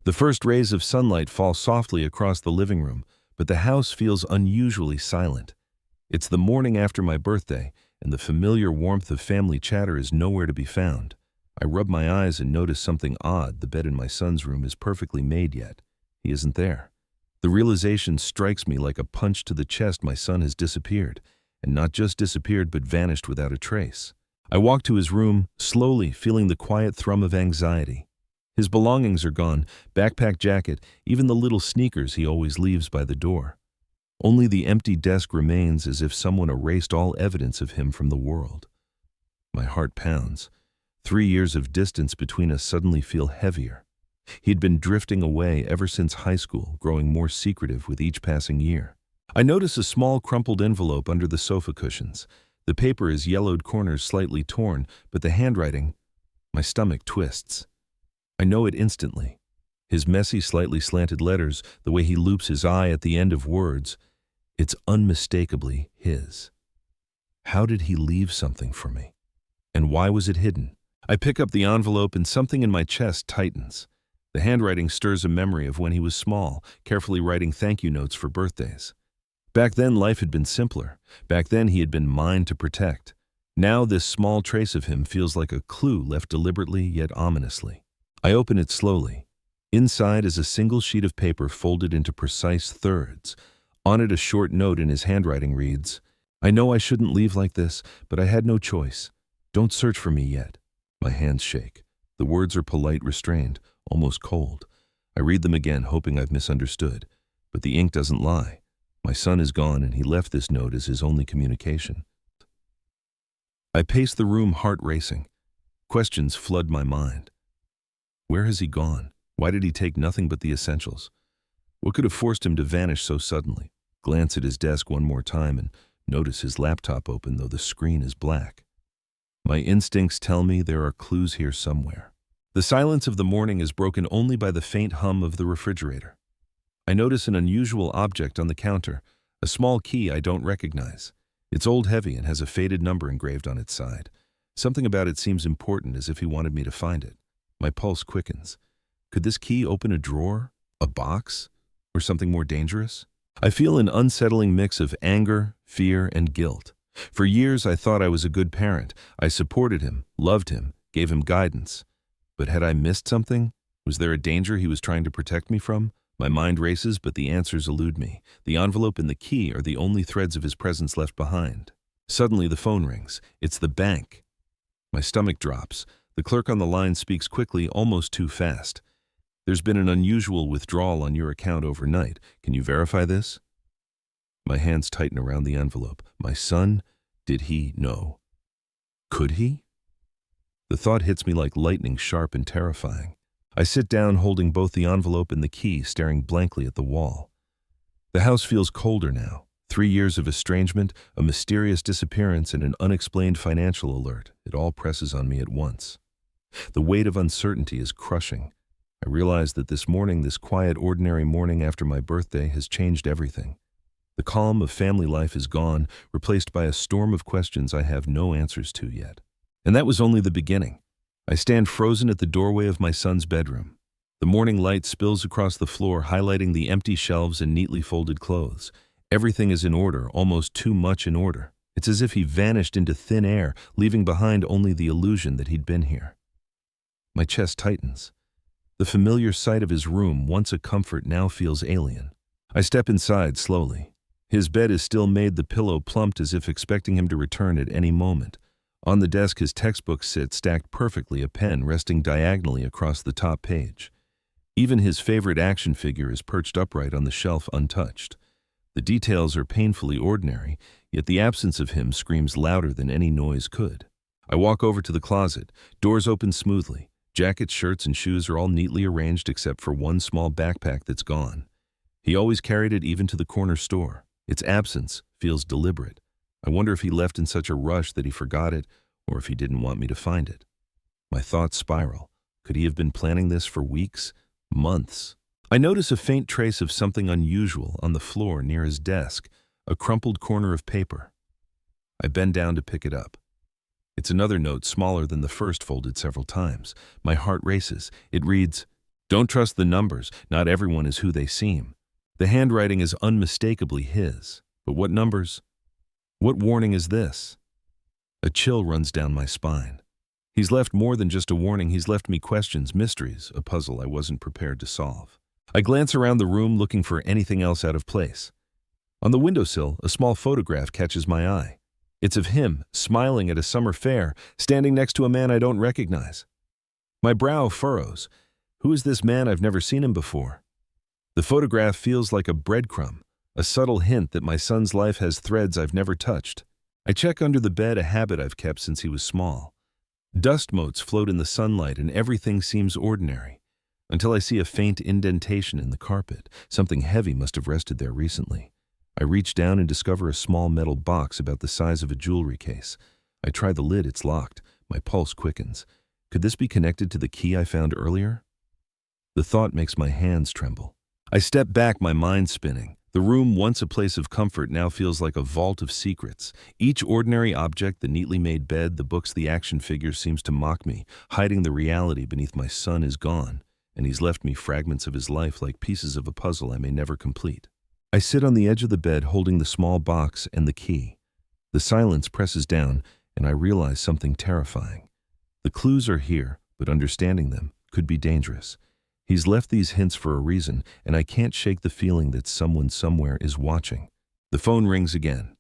The first rays of sunlight fall softly across the living room, but the house feels unusually silent. It's the morning after my birthday, and the familiar warmth of family chatter is nowhere to be found. I rub my eyes and notice something odd. The bed in my son's room is perfectly made yet. He isn't there. The realization strikes me like a punch to the chest. My son has disappeared, and not just disappeared but vanished without a trace. I walk to his room, slowly feeling the quiet thrum of anxiety. His belongings are gone, backpack, jacket, even the little sneakers he always leaves by the door. Only the empty desk remains, as if someone erased all evidence of him from the world. My heart pounds. 3 years of distance between us suddenly feel heavier. He'd been drifting away ever since high school, growing more secretive with each passing year. I notice a small crumpled envelope under the sofa cushions. The paper is yellowed, corners slightly torn, but the handwriting, my stomach twists. I know it instantly. His messy, slightly slanted letters, the way he loops his eye at the end of words, it's unmistakably his. How did he leave something for me? And why was it hidden? I pick up the envelope and something in my chest tightens. The handwriting stirs a memory of when he was small, carefully writing thank you notes for birthdays. Back then, life had been simpler. Back then, he had been mine to protect. Now, this small trace of him feels like a clue left deliberately yet ominously. I open it slowly. Inside is a single sheet of paper folded into precise thirds. On it, a short note in his handwriting reads, "I know I shouldn't leave like this, but I had no choice. Don't search for me yet." My hands shake. The words are polite, restrained, almost cold. I read them again, hoping I've misunderstood. But the ink doesn't lie. My son is gone, and he left this note as his only communication. I pace the room, heart racing. Questions flood my mind. Where has he gone? Why did he take nothing but the essentials? What could have forced him to vanish so suddenly? Glance at his desk one more time and notice his laptop open, though the screen is black. My instincts tell me there are clues here somewhere. The silence of the morning is broken only by the faint hum of the refrigerator. I notice an unusual object on the counter, a small key I don't recognize. It's old, heavy, and has a faded number engraved on its side. Something about it seems important, as if he wanted me to find it. My pulse quickens. Could this key open a drawer, a box, or something more dangerous? I feel an unsettling mix of anger, fear, and guilt. For years, I thought I was a good parent. I supported him, loved him, gave him guidance. But had I missed something? Was there a danger he was trying to protect me from? My mind races, but the answers elude me. The envelope and the key are the only threads of his presence left behind. Suddenly, the phone rings. It's the bank. My stomach drops. The clerk on the line speaks quickly, almost too fast. "There's been an unusual withdrawal on your account overnight. Can you verify this?" My hands tighten around the envelope. My son? Did he know? Could he? The thought hits me like lightning, sharp and terrifying. I sit down, holding both the envelope and the key, staring blankly at the wall. The house feels colder now. 3 years of estrangement, a mysterious disappearance, and an unexplained financial alert. It all presses on me at once. The weight of uncertainty is crushing. I realize that this morning, this quiet, ordinary morning after my birthday, has changed everything. The calm of family life is gone, replaced by a storm of questions I have no answers to yet. And that was only the beginning. I stand frozen at the doorway of my son's bedroom. The morning light spills across the floor, highlighting the empty shelves and neatly folded clothes. Everything is in order, almost too much in order. It's as if he vanished into thin air, leaving behind only the illusion that he'd been here. My chest tightens. The familiar sight of his room, once a comfort, now feels alien. I step inside slowly. His bed is still made, the pillow plumped, as if expecting him to return at any moment. On the desk, his textbooks sit stacked perfectly, a pen resting diagonally across the top page. Even his favorite action figure is perched upright on the shelf, untouched. The details are painfully ordinary, yet the absence of him screams louder than any noise could. I walk over to the closet. Doors open smoothly. Jackets, shirts, and shoes are all neatly arranged except for one small backpack that's gone. He always carried it, even to the corner store. Its absence feels deliberate. I wonder if he left in such a rush that he forgot it, or if he didn't want me to find it. My thoughts spiral. Could he have been planning this for weeks, months? I notice a faint trace of something unusual on the floor near his desk, a crumpled corner of paper. I bend down to pick it up. It's another note, smaller than the first, folded several times. My heart races. It reads, Don't trust the numbers. Not everyone is who they seem. The handwriting is unmistakably his. But what numbers? What warning is this? A chill runs down my spine. He's left more than just a warning. He's left me questions, mysteries, a puzzle I wasn't prepared to solve. I glance around the room looking for anything else out of place. On the windowsill, a small photograph catches my eye. It's of him, smiling at a summer fair, standing next to a man I don't recognize. My brow furrows. Who is this man? I've never seen him before. The photograph feels like a breadcrumb, a subtle hint that my son's life has threads I've never touched. I check under the bed, a habit I've kept since he was small. Dust motes float in the sunlight and everything seems ordinary, until I see a faint indentation in the carpet. Something heavy must have rested there recently. I reach down and discover a small metal box about the size of a jewelry case. I try the lid, it's locked. My pulse quickens. Could this be connected to the key I found earlier? The thought makes my hands tremble. I step back, my mind spinning. The room, once a place of comfort, now feels like a vault of secrets. Each ordinary object, the neatly made bed, the books, the action figures, seems to mock me, hiding the reality beneath. My son is gone, and he's left me fragments of his life like pieces of a puzzle I may never complete. I sit on the edge of the bed holding the small box and the key. The silence presses down, and I realize something terrifying. The clues are here, but understanding them could be dangerous. He's left these hints for a reason, and I can't shake the feeling that someone somewhere is watching. The phone rings again.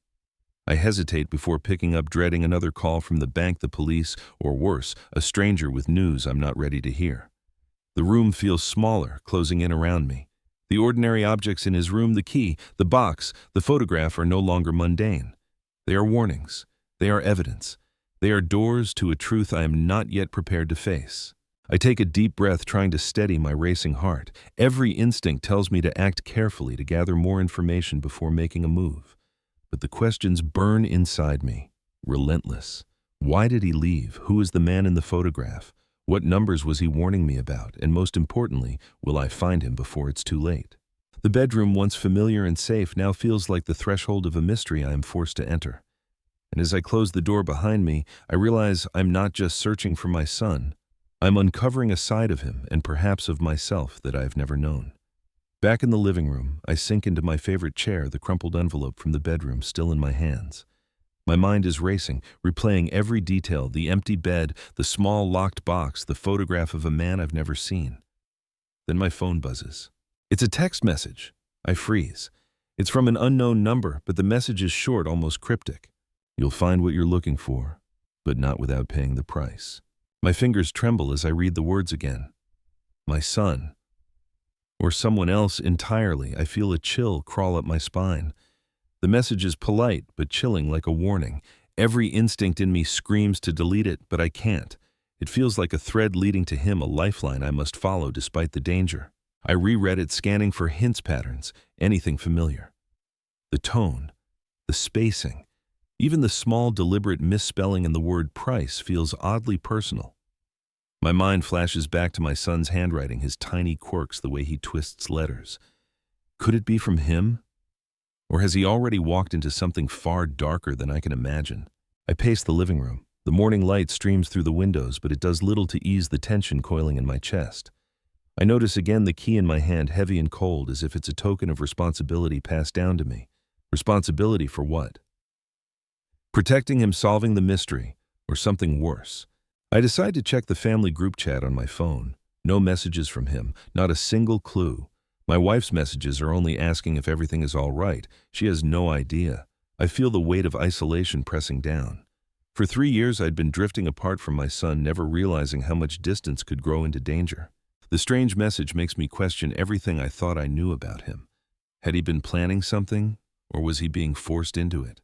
I hesitate before picking up, dreading another call from the bank, the police, or worse, a stranger with news I'm not ready to hear. The room feels smaller, closing in around me. The ordinary objects in his room, the key, the box, the photograph, are no longer mundane. They are warnings. They are evidence. They are doors to a truth I am not yet prepared to face. I take a deep breath, trying to steady my racing heart. Every instinct tells me to act carefully, to gather more information before making a move. But the questions burn inside me, relentless. Why did he leave? Who is the man in the photograph? What numbers was he warning me about? And most importantly, will I find him before it's too late? The bedroom, once familiar and safe, now feels like the threshold of a mystery I am forced to enter. And as I close the door behind me, I realize I'm not just searching for my son. I'm uncovering a side of him, and perhaps of myself, that I've never known. Back in the living room, I sink into my favorite chair, the crumpled envelope from the bedroom still in my hands. My mind is racing, replaying every detail: the empty bed, the small locked box, the photograph of a man I've never seen. Then my phone buzzes. It's a text message. I freeze. It's from an unknown number, but the message is short, almost cryptic. You'll find what you're looking for, but not without paying the price. My fingers tremble as I read the words again. My son. Or someone else entirely. I feel a chill crawl up my spine. The message is polite, but chilling, like a warning. Every instinct in me screams to delete it, but I can't. It feels like a thread leading to him, a lifeline I must follow despite the danger. I reread it, scanning for hints, patterns, anything familiar. The tone, the spacing, even the small deliberate misspelling in the word price feels oddly personal. My mind flashes back to my son's handwriting, his tiny quirks, the way he twists letters. Could it be from him? Or has he already walked into something far darker than I can imagine? I pace the living room. The morning light streams through the windows, but it does little to ease the tension coiling in my chest. I notice again the key in my hand, heavy and cold, as if it's a token of responsibility passed down to me. Responsibility for what? Protecting him, solving the mystery, or something worse? I decide to check the family group chat on my phone. No messages from him, not a single clue. My wife's messages are only asking if everything is all right. She has no idea. I feel the weight of isolation pressing down. For 3 years I'd been drifting apart from my son, never realizing how much distance could grow into danger. The strange message makes me question everything I thought I knew about him. Had he been planning something, or was he being forced into it?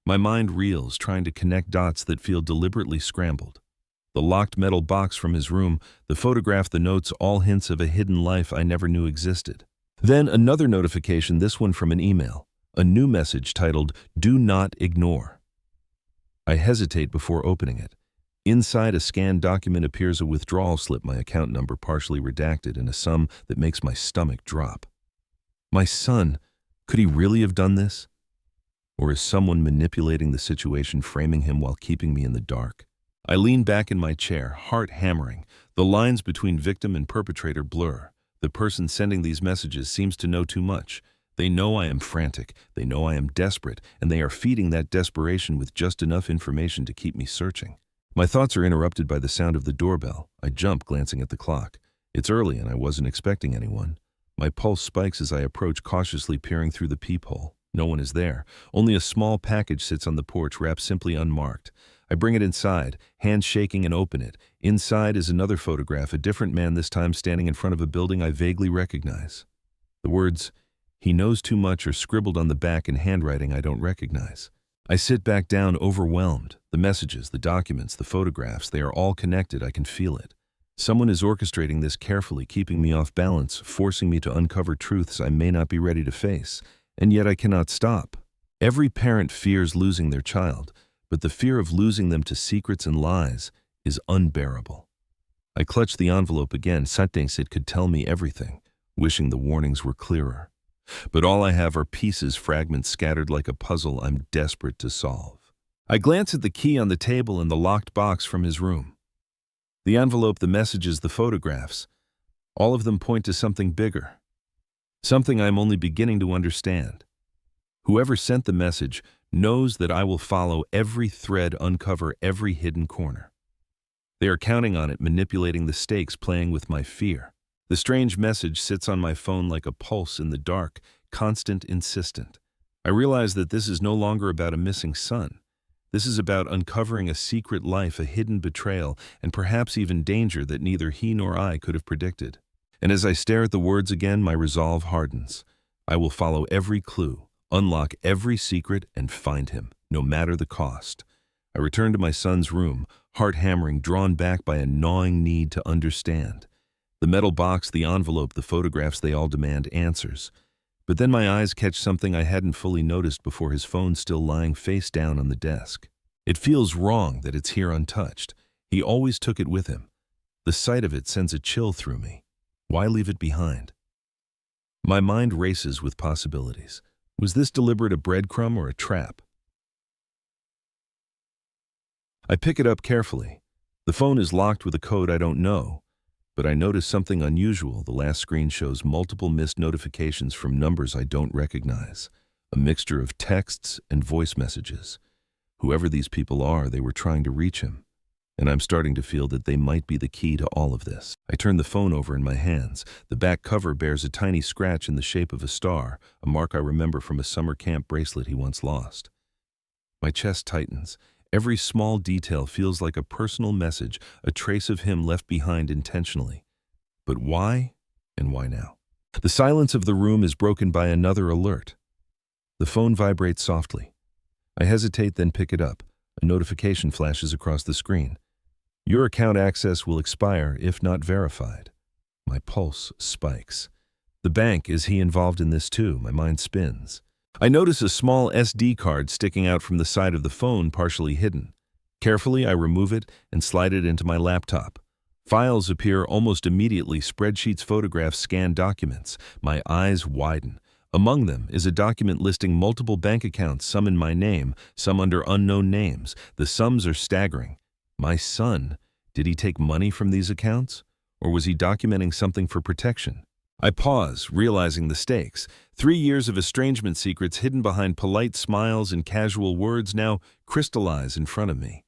My mind reels, trying to connect dots that feel deliberately scrambled. The locked metal box from his room, the photograph, the notes, all hints of a hidden life I never knew existed. Then another notification, this one from an email. A new message titled, "Do not ignore." I hesitate before opening it. Inside a scanned document appears a withdrawal slip, my account number partially redacted, and a sum that makes my stomach drop. My son, could he really have done this? Or is someone manipulating the situation, framing him while keeping me in the dark? I lean back in my chair, heart hammering. The lines between victim and perpetrator blur. The person sending these messages seems to know too much. They know I am frantic, they know I am desperate, and they are feeding that desperation with just enough information to keep me searching. My thoughts are interrupted by the sound of the doorbell. I jump, glancing at the clock. It's early and I wasn't expecting anyone. My pulse spikes as I approach, cautiously peering through the peephole. No one is there. Only a small package sits on the porch, wrapped simply unmarked. I bring it inside, hands shaking, and open it. Inside is another photograph, a different man this time, standing in front of a building I vaguely recognize. The words, "He knows too much," are scribbled on the back in handwriting I don't recognize. I sit back down, overwhelmed. The messages, the documents, the photographs, they are all connected. I can feel it. Someone is orchestrating this carefully, keeping me off balance, forcing me to uncover truths I may not be ready to face. And yet I cannot stop. Every parent fears losing their child, but the fear of losing them to secrets and lies is unbearable. I clutch the envelope again, thinks it could tell me everything, wishing the warnings were clearer. But all I have are pieces, fragments scattered like a puzzle I'm desperate to solve. I glance at the key on the table and the locked box from his room. The envelope, the messages, the photographs, all of them point to something bigger. Something I'm only beginning to understand. Whoever sent the message knows that I will follow every thread, uncover every hidden corner. They are counting on it, manipulating the stakes, playing with my fear. The strange message sits on my phone like a pulse in the dark, constant, insistent. I realize that this is no longer about a missing son. This is about uncovering a secret life, a hidden betrayal, and perhaps even danger that neither he nor I could have predicted. And as I stare at the words again, my resolve hardens. I will follow every clue, unlock every secret, and find him, no matter the cost. I return to my son's room, heart hammering, drawn back by a gnawing need to understand. The metal box, the envelope, the photographs, they all demand answers. But then my eyes catch something I hadn't fully noticed before, his phone still lying face down on the desk. It feels wrong that it's here untouched. He always took it with him. The sight of it sends a chill through me. Why leave it behind? My mind races with possibilities. Was this deliberate, a breadcrumb, or a trap? I pick it up carefully. The phone is locked with a code I don't know, but I notice something unusual. The last screen shows multiple missed notifications from numbers I don't recognize, a mixture of texts and voice messages. Whoever these people are, they were trying to reach him, and I'm starting to feel that they might be the key to all of this. I turn the phone over in my hands. The back cover bears a tiny scratch in the shape of a star, a mark I remember from a summer camp bracelet he once lost. My chest tightens. Every small detail feels like a personal message, a trace of him left behind intentionally. But why, and why now? The silence of the room is broken by another alert. The phone vibrates softly. I hesitate, then pick it up. A notification flashes across the screen. Your account access will expire if not verified. My pulse spikes. The bank, is he involved in this too? My mind spins. I notice a small SD card sticking out from the side of the phone, partially hidden. Carefully, I remove it and slide it into my laptop. Files appear almost immediately: spreadsheets, photographs, scanned documents. My eyes widen. Among them is a document listing multiple bank accounts, some in my name, some under unknown names. The sums are staggering. My son, did he take money from these accounts? Or was he documenting something for protection? I pause, realizing the stakes. 3 years of estrangement secrets hidden behind polite smiles and casual words now crystallize in front of me.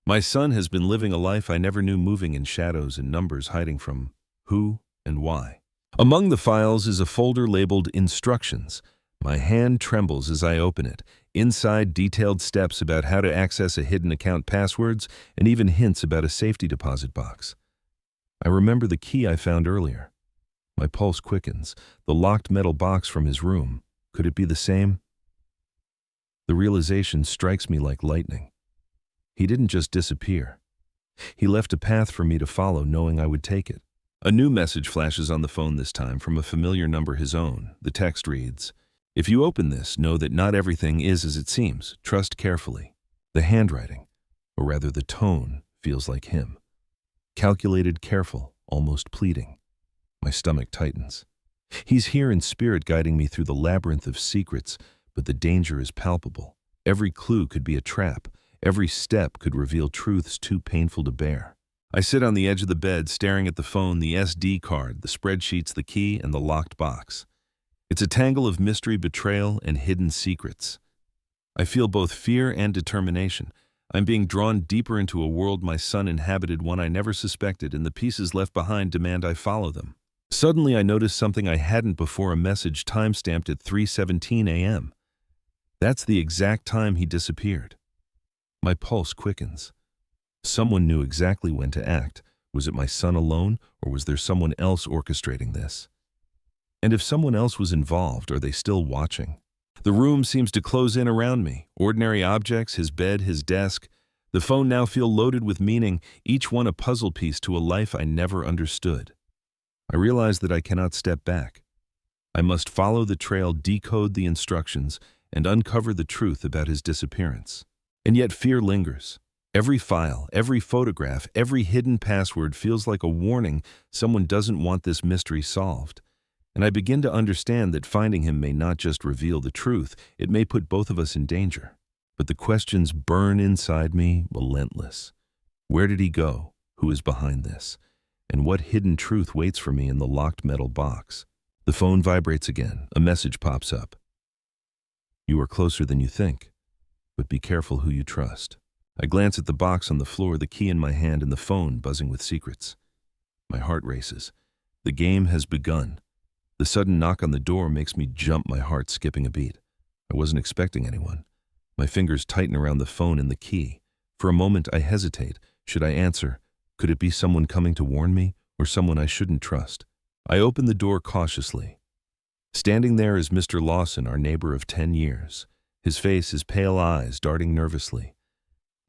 My son has been living a life I never knew, moving in shadows and numbers, hiding from who and why. Among the files is a folder labeled Instructions. My hand trembles as I open it. Inside, detailed steps about how to access a hidden account, passwords, and even hints about a safety deposit box. I remember the key I found earlier. My pulse quickens. The locked metal box from his room. Could it be the same? The realization strikes me like lightning. He didn't just disappear. He left a path for me to follow, knowing I would take it. A new message flashes on the phone, this time from a familiar number, his own. The text reads, "If you open this, know that not everything is as it seems. Trust carefully." The handwriting, or rather the tone, feels like him. Calculated, careful, almost pleading. My stomach tightens. He's here in spirit, guiding me through the labyrinth of secrets, but the danger is palpable. Every clue could be a trap. Every step could reveal truths too painful to bear. I sit on the edge of the bed, staring at the phone, the SD card, the spreadsheets, the key, and the locked box. It's a tangle of mystery, betrayal, and hidden secrets. I feel both fear and determination. I'm being drawn deeper into a world my son inhabited, one I never suspected, and the pieces left behind demand I follow them. Suddenly, I notice something I hadn't before, a message time-stamped at 3:17 a.m. That's the exact time he disappeared. My pulse quickens. Someone knew exactly when to act. Was it my son alone, or was there someone else orchestrating this? And if someone else was involved, are they still watching? The room seems to close in around me. Ordinary objects, his bed, his desk. The phone now feel loaded with meaning, each one a puzzle piece to a life I never understood. I realize that I cannot step back. I must follow the trail, decode the instructions, and uncover the truth about his disappearance. And yet fear lingers. Every file, every photograph, every hidden password feels like a warning someone doesn't want this mystery solved. And I begin to understand that finding him may not just reveal the truth, it may put both of us in danger. But the questions burn inside me, relentless. Where did he go? Who is behind this? And what hidden truth waits for me in the locked metal box? The phone vibrates again. A message pops up. You are closer than you think, but be careful who you trust. I glance at the box on the floor, the key in my hand and the phone buzzing with secrets. My heart races. The game has begun. The sudden knock on the door makes me jump, my heart skipping a beat. I wasn't expecting anyone. My fingers tighten around the phone and the key. For a moment I hesitate. Should I answer? Could it be someone coming to warn me, or someone I shouldn't trust? I open the door cautiously. Standing there is Mr. Lawson, our neighbor of 10 years. His face, his pale eyes darting nervously.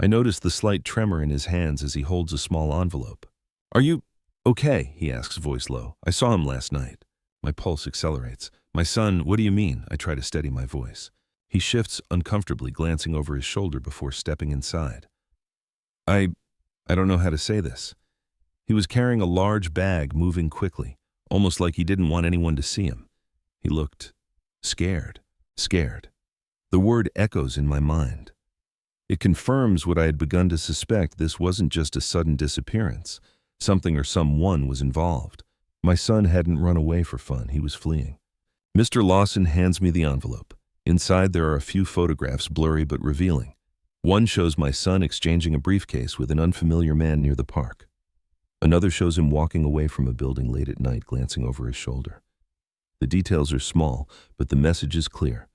I notice the slight tremor in his hands as he holds a small envelope. Are you okay? He asks, voice low. I saw him last night. My pulse accelerates. My son, what do you mean? I try to steady my voice. He shifts uncomfortably, glancing over his shoulder before stepping inside. I don't know how to say this. He was carrying a large bag, moving quickly, almost like he didn't want anyone to see him. He looked scared. The word echoes in my mind. It confirms what I had begun to suspect. This wasn't just a sudden disappearance. Something or someone was involved. My son hadn't run away for fun. He was fleeing. Mr. Lawson hands me the envelope. Inside there are a few photographs, blurry but revealing. One shows my son exchanging a briefcase with an unfamiliar man near the park. Another shows him walking away from a building late at night, glancing over his shoulder. The details are small, but the message is clear.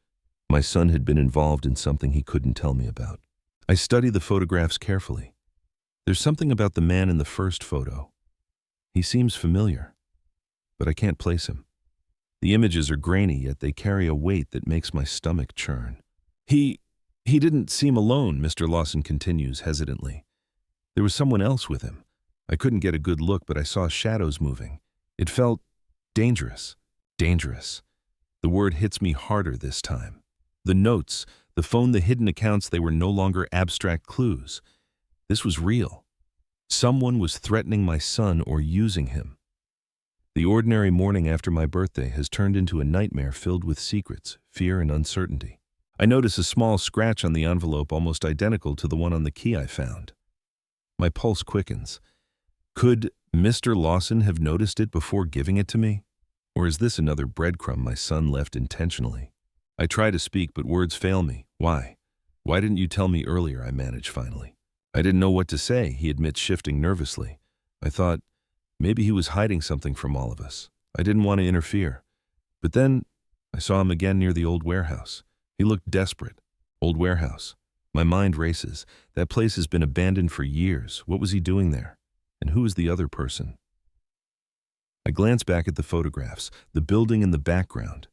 My son had been involved in something he couldn't tell me about. I study the photographs carefully. There's something about the man in the first photo. He seems familiar, but I can't place him. The images are grainy, yet they carry a weight that makes my stomach churn. He didn't seem alone, Mr. Lawson continues hesitantly. There was someone else with him. I couldn't get a good look, but I saw shadows moving. It felt dangerous. The word hits me harder this time. The notes, the phone, the hidden accounts, they were no longer abstract clues. This was real. Someone was threatening my son or using him. The ordinary morning after my birthday has turned into a nightmare filled with secrets, fear, and uncertainty. I notice a small scratch on the envelope almost identical to the one on the key I found. My pulse quickens. Could Mr. Lawson have noticed it before giving it to me? Or is this another breadcrumb my son left intentionally? I try to speak, but words fail me. Why? Why didn't you tell me earlier? I manage finally. I didn't know what to say, he admits, shifting nervously. I thought maybe he was hiding something from all of us. I didn't want to interfere. But then I saw him again near the old warehouse. He looked desperate. Old warehouse. My mind races. That place has been abandoned for years. What was he doing there? And who is the other person? I glance back at the photographs, the building in the background.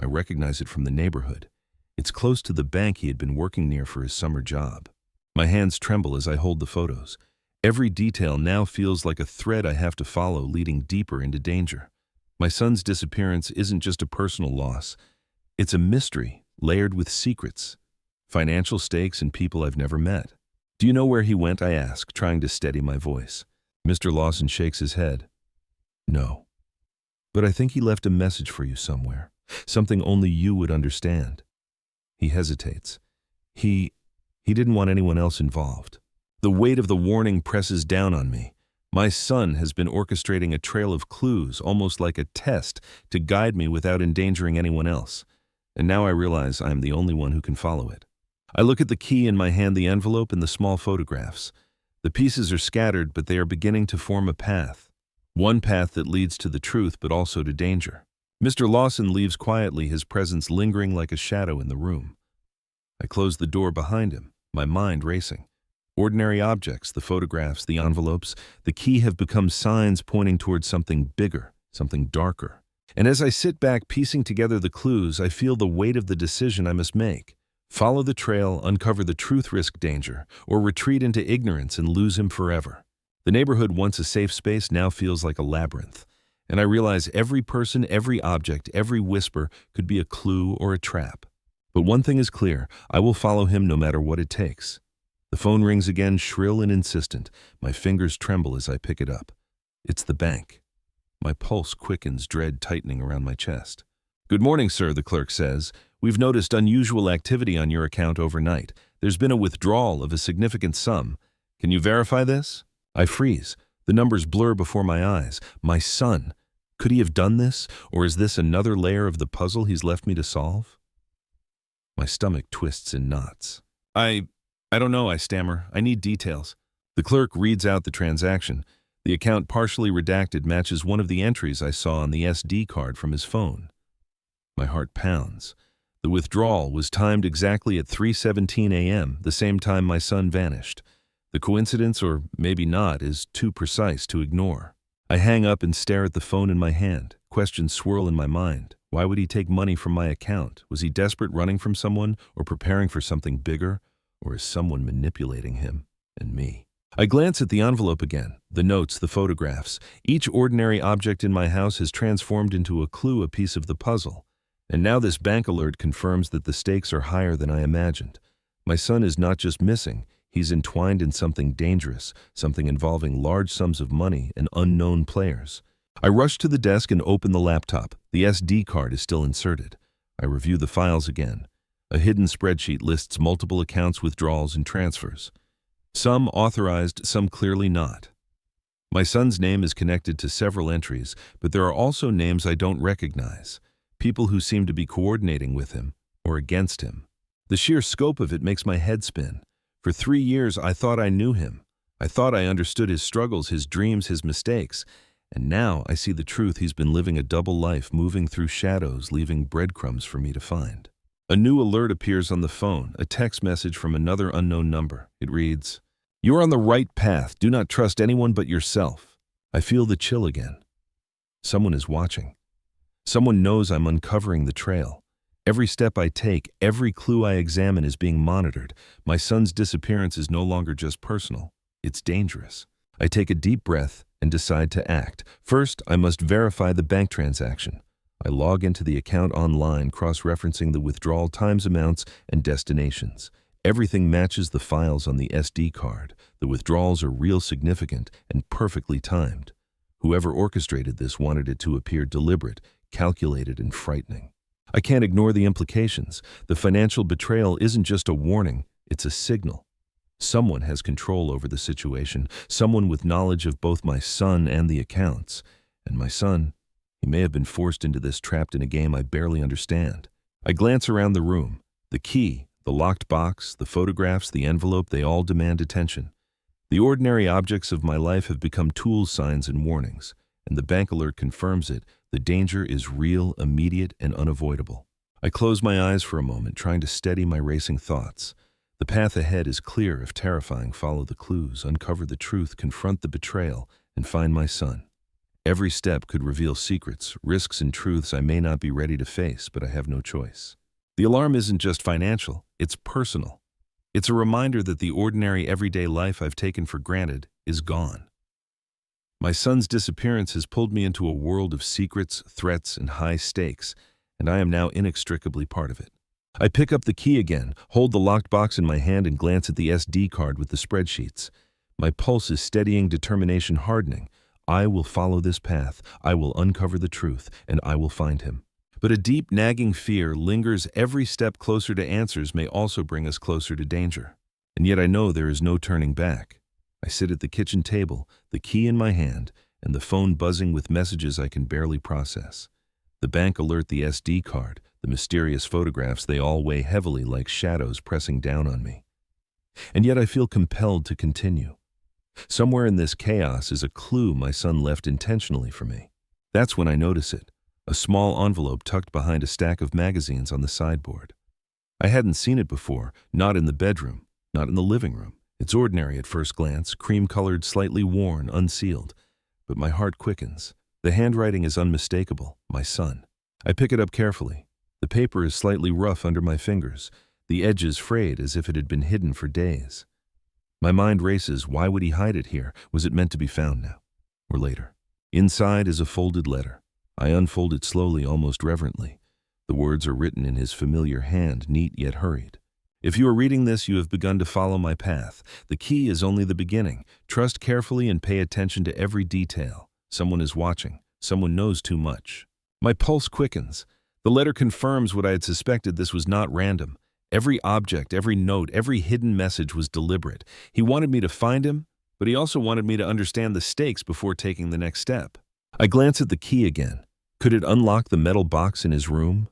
I recognize it from the neighborhood. It's close to the bank he had been working near for his summer job. My hands tremble as I hold the photos. Every detail now feels like a thread I have to follow, leading deeper into danger. My son's disappearance isn't just a personal loss. It's a mystery, layered with secrets, financial stakes, and people I've never met. Do you know where he went? I ask, trying to steady my voice. Mr. Lawson shakes his head. No. But I think he left a message for you somewhere. Something only you would understand. He hesitates. He He didn't want anyone else involved. The weight of the warning presses down on me. My son has been orchestrating a trail of clues, almost like a test, to guide me without endangering anyone else. And now I realize I am the only one who can follow it. I look at the key in my hand, the envelope, and the small photographs. The pieces are scattered, but they are beginning to form a path. One path that leads to the truth, but also to danger. Mr. Lawson leaves quietly, his presence lingering like a shadow in the room. I close the door behind him, my mind racing. Ordinary objects, the photographs, the envelopes, the key have become signs pointing towards something bigger, something darker. And as I sit back piecing together the clues, I feel the weight of the decision I must make. Follow the trail, uncover the truth, risk danger, or retreat into ignorance and lose him forever. The neighborhood, once a safe space, now feels like a labyrinth. And I realize every person, every object, every whisper could be a clue or a trap. But one thing is clear, I will follow him no matter what it takes. The phone rings again, shrill and insistent. My fingers tremble as I pick it up. It's the bank. My pulse quickens, dread tightening around my chest. "Good morning, sir," the clerk says. "We've noticed unusual activity on your account overnight. There's been a withdrawal of a significant sum. Can you verify this?" I freeze. The numbers blur before my eyes. My son. Could he have done this? Or is this another layer of the puzzle he's left me to solve? My stomach twists in knots. I don't know, I stammer. I need details. The clerk reads out the transaction. The account, partially redacted, matches one of the entries I saw on the SD card from his phone. My heart pounds. The withdrawal was timed exactly at 3:17 a.m., the same time my son vanished. The coincidence, or maybe not, is too precise to ignore. I hang up and stare at the phone in my hand. Questions swirl in my mind. Why would he take money from my account? Was he desperate, running from someone, or preparing for something bigger? Or is someone manipulating him and me? I glance at the envelope again, the notes, the photographs. Each ordinary object in my house has transformed into a clue, a piece of the puzzle. And now this bank alert confirms that the stakes are higher than I imagined. My son is not just missing, he's entwined in something dangerous, something involving large sums of money and unknown players. I rush to the desk and open the laptop. The SD card is still inserted. I review the files again. A hidden spreadsheet lists multiple accounts, withdrawals, and transfers. Some authorized, some clearly not. My son's name is connected to several entries, but there are also names I don't recognize. People who seem to be coordinating with him, or against him. The sheer scope of it makes my head spin. For 3 years, I thought I knew him. I thought I understood his struggles, his dreams, his mistakes. And now I see the truth. He's been living a double life, moving through shadows, leaving breadcrumbs for me to find. A new alert appears on the phone, a text message from another unknown number. It reads, "You're on the right path. Do not trust anyone but yourself." I feel the chill again. Someone is watching. Someone knows I'm uncovering the trail. Every step I take, every clue I examine is being monitored. My son's disappearance is no longer just personal. It's dangerous. I take a deep breath and decide to act. First, I must verify the bank transaction. I log into the account online, cross-referencing the withdrawal times, amounts, and destinations. Everything matches the files on the SD card. The withdrawals are real, significant, and perfectly timed. Whoever orchestrated this wanted it to appear deliberate, calculated, and frightening. I can't ignore the implications. The financial betrayal isn't just a warning, it's a signal. Someone has control over the situation, someone with knowledge of both my son and the accounts. And my son, he may have been forced into this, trapped in a game I barely understand. I glance around the room. The key, the locked box, the photographs, the envelope, they all demand attention. The ordinary objects of my life have become tools, signs, and warnings. And the bank alert confirms it. The danger is real, immediate, and unavoidable. I close my eyes for a moment, trying to steady my racing thoughts. The path ahead is clear, if terrifying. Follow the clues, uncover the truth, confront the betrayal, and find my son. Every step could reveal secrets, risks, and truths I may not be ready to face, but I have no choice. The alarm isn't just financial, it's personal. It's a reminder that the ordinary, everyday life I've taken for granted is gone. My son's disappearance has pulled me into a world of secrets, threats, and high stakes, and I am now inextricably part of it. I pick up the key again, hold the locked box in my hand, and glance at the SD card with the spreadsheets. My pulse is steadying, determination hardening. I will follow this path, I will uncover the truth, and I will find him. But a deep, nagging fear lingers. Every step closer to answers may also bring us closer to danger. and yet I know there is no turning back. I sit at the kitchen table, the key in my hand, and the phone buzzing with messages I can barely process. The bank alert, the SD card, the mysterious photographs, they all weigh heavily like shadows pressing down on me. And yet I feel compelled to continue. Somewhere in this chaos is a clue my son left intentionally for me. That's when I notice it, a small envelope tucked behind a stack of magazines on the sideboard. I hadn't seen it before, not in the bedroom, not in the living room. It's ordinary at first glance, cream-colored, slightly worn, unsealed. But my heart quickens. The handwriting is unmistakable, my son. I pick it up carefully. The paper is slightly rough under my fingers, the edges frayed as if it had been hidden for days. My mind races. Why would he hide it here? Was it meant to be found now? Or later? Inside is a folded letter. I unfold it slowly, almost reverently. The words are written in his familiar hand, neat yet hurried. If you are reading this, you have begun to follow my path. The key is only the beginning. Trust carefully and pay attention to every detail. Someone is watching. Someone knows too much. My pulse quickens. The letter confirms what I had suspected. This was not random. Every object, every note, every hidden message was deliberate. He wanted me to find him, but he also wanted me to understand the stakes before taking the next step. I glance at the key again. Could it unlock the metal box in his room?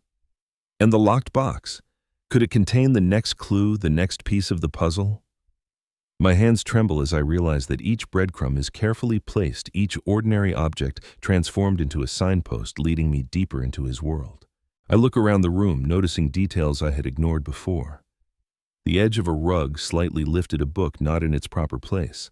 And the locked box? Could it contain the next clue, the next piece of the puzzle? My hands tremble as I realize that each breadcrumb is carefully placed, each ordinary object transformed into a signpost leading me deeper into his world. I look around the room, noticing details I had ignored before. The edge of a rug slightly lifted, a book not in its proper place,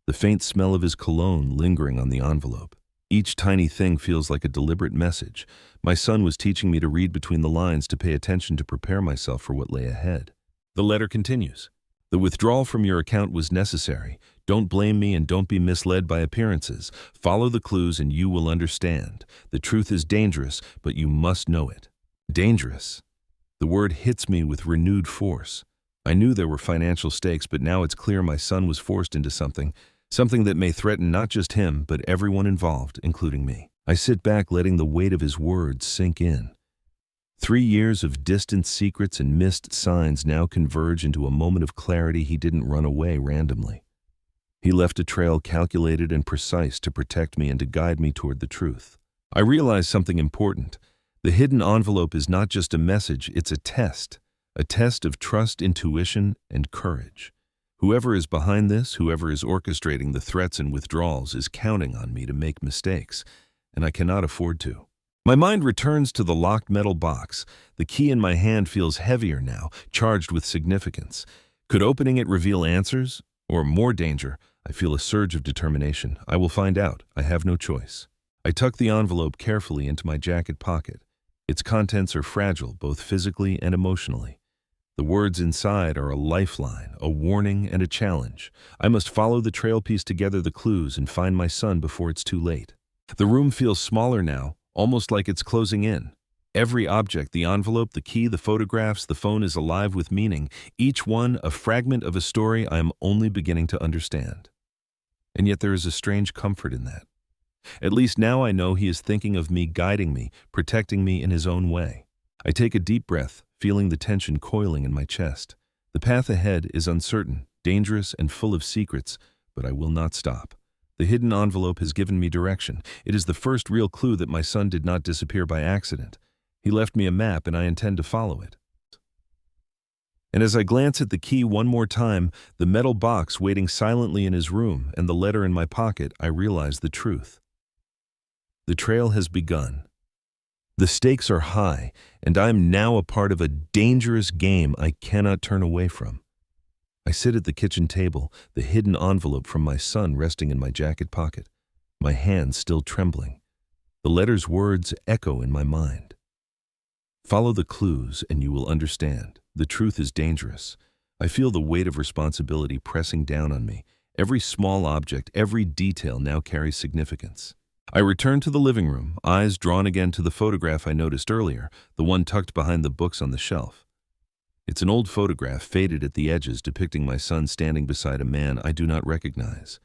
the faint smell of his cologne lingering on the envelope. Each tiny thing feels like a deliberate message. My son was teaching me to read between the lines, to pay attention, to prepare myself for what lay ahead. The letter continues. The withdrawal from your account was necessary. Don't blame me and don't be misled by appearances. Follow the clues and you will understand. The truth is dangerous, but you must know it. Dangerous. The word hits me with renewed force. I knew there were financial stakes, but now it's clear my son was forced into something that may threaten not just him, but everyone involved, including me. I sit back, letting the weight of his words sink in. 3 years of distant secrets and missed signs now converge into a moment of clarity. He didn't run away randomly. He left a trail calculated and precise to protect me and to guide me toward the truth. I realized something important. The hidden envelope is not just a message, it's a test of trust, intuition, and courage. Whoever is behind this, whoever is orchestrating the threats and withdrawals, is counting on me to make mistakes, and I cannot afford to. My mind returns to the locked metal box. The key in my hand feels heavier now, charged with significance. Could opening it reveal answers? Or more danger, I feel a surge of determination. I will find out. I have no choice. I tuck the envelope carefully into my jacket pocket. Its contents are fragile, both physically and emotionally. The words inside are a lifeline, a warning, and a challenge. I must follow the trail, piece together the clues, and find my son before it's too late. The room feels smaller now, almost like it's closing in. Every object, the envelope, the key, the photographs, the phone, is alive with meaning, each one a fragment of a story I am only beginning to understand. And yet there is a strange comfort in that. At least now I know he is thinking of me, guiding me, protecting me in his own way. I take a deep breath, feeling the tension coiling in my chest. The path ahead is uncertain, dangerous, and full of secrets, but I will not stop. The hidden envelope has given me direction. It is the first real clue that my son did not disappear by accident. He left me a map, and I intend to follow it. And as I glance at the key one more time, the metal box waiting silently in his room, and the letter in my pocket, I realize the truth. The trail has begun. The stakes are high, and I am now a part of a dangerous game I cannot turn away from. I sit at the kitchen table, the hidden envelope from my son resting in my jacket pocket, my hands still trembling. The letter's words echo in my mind. Follow the clues and you will understand. The truth is dangerous. I feel the weight of responsibility pressing down on me. Every small object, every detail now carries significance. I return to the living room, eyes drawn again to the photograph I noticed earlier, the one tucked behind the books on the shelf. It's an old photograph, faded at the edges, depicting my son standing beside a man I do not recognize.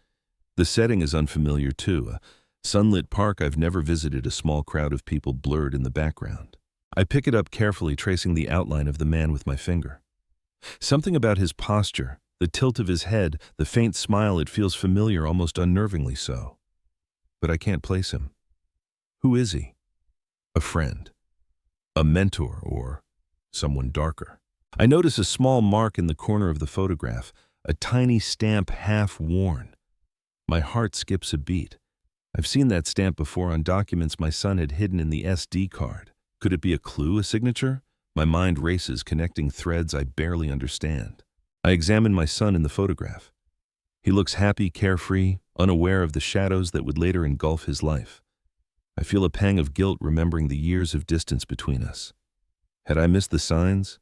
The setting is unfamiliar too, a sunlit park I've never visited, a small crowd of people blurred in the background. I pick it up carefully, tracing the outline of the man with my finger. Something about his posture, The tilt of his head, the faint smile, it feels familiar, almost unnervingly so. But I can't place him. Who is he? A friend? A mentor? Or someone darker? I notice a small mark in the corner of the photograph, a tiny stamp half worn. My heart skips a beat. I've seen that stamp before on documents my son had hidden in the SD card. Could it be a clue, a signature? My mind races, connecting threads I barely understand. I examine my son in the photograph. He looks happy, carefree, unaware of the shadows that would later engulf his life. I feel a pang of guilt remembering the years of distance between us. Had I missed the signs?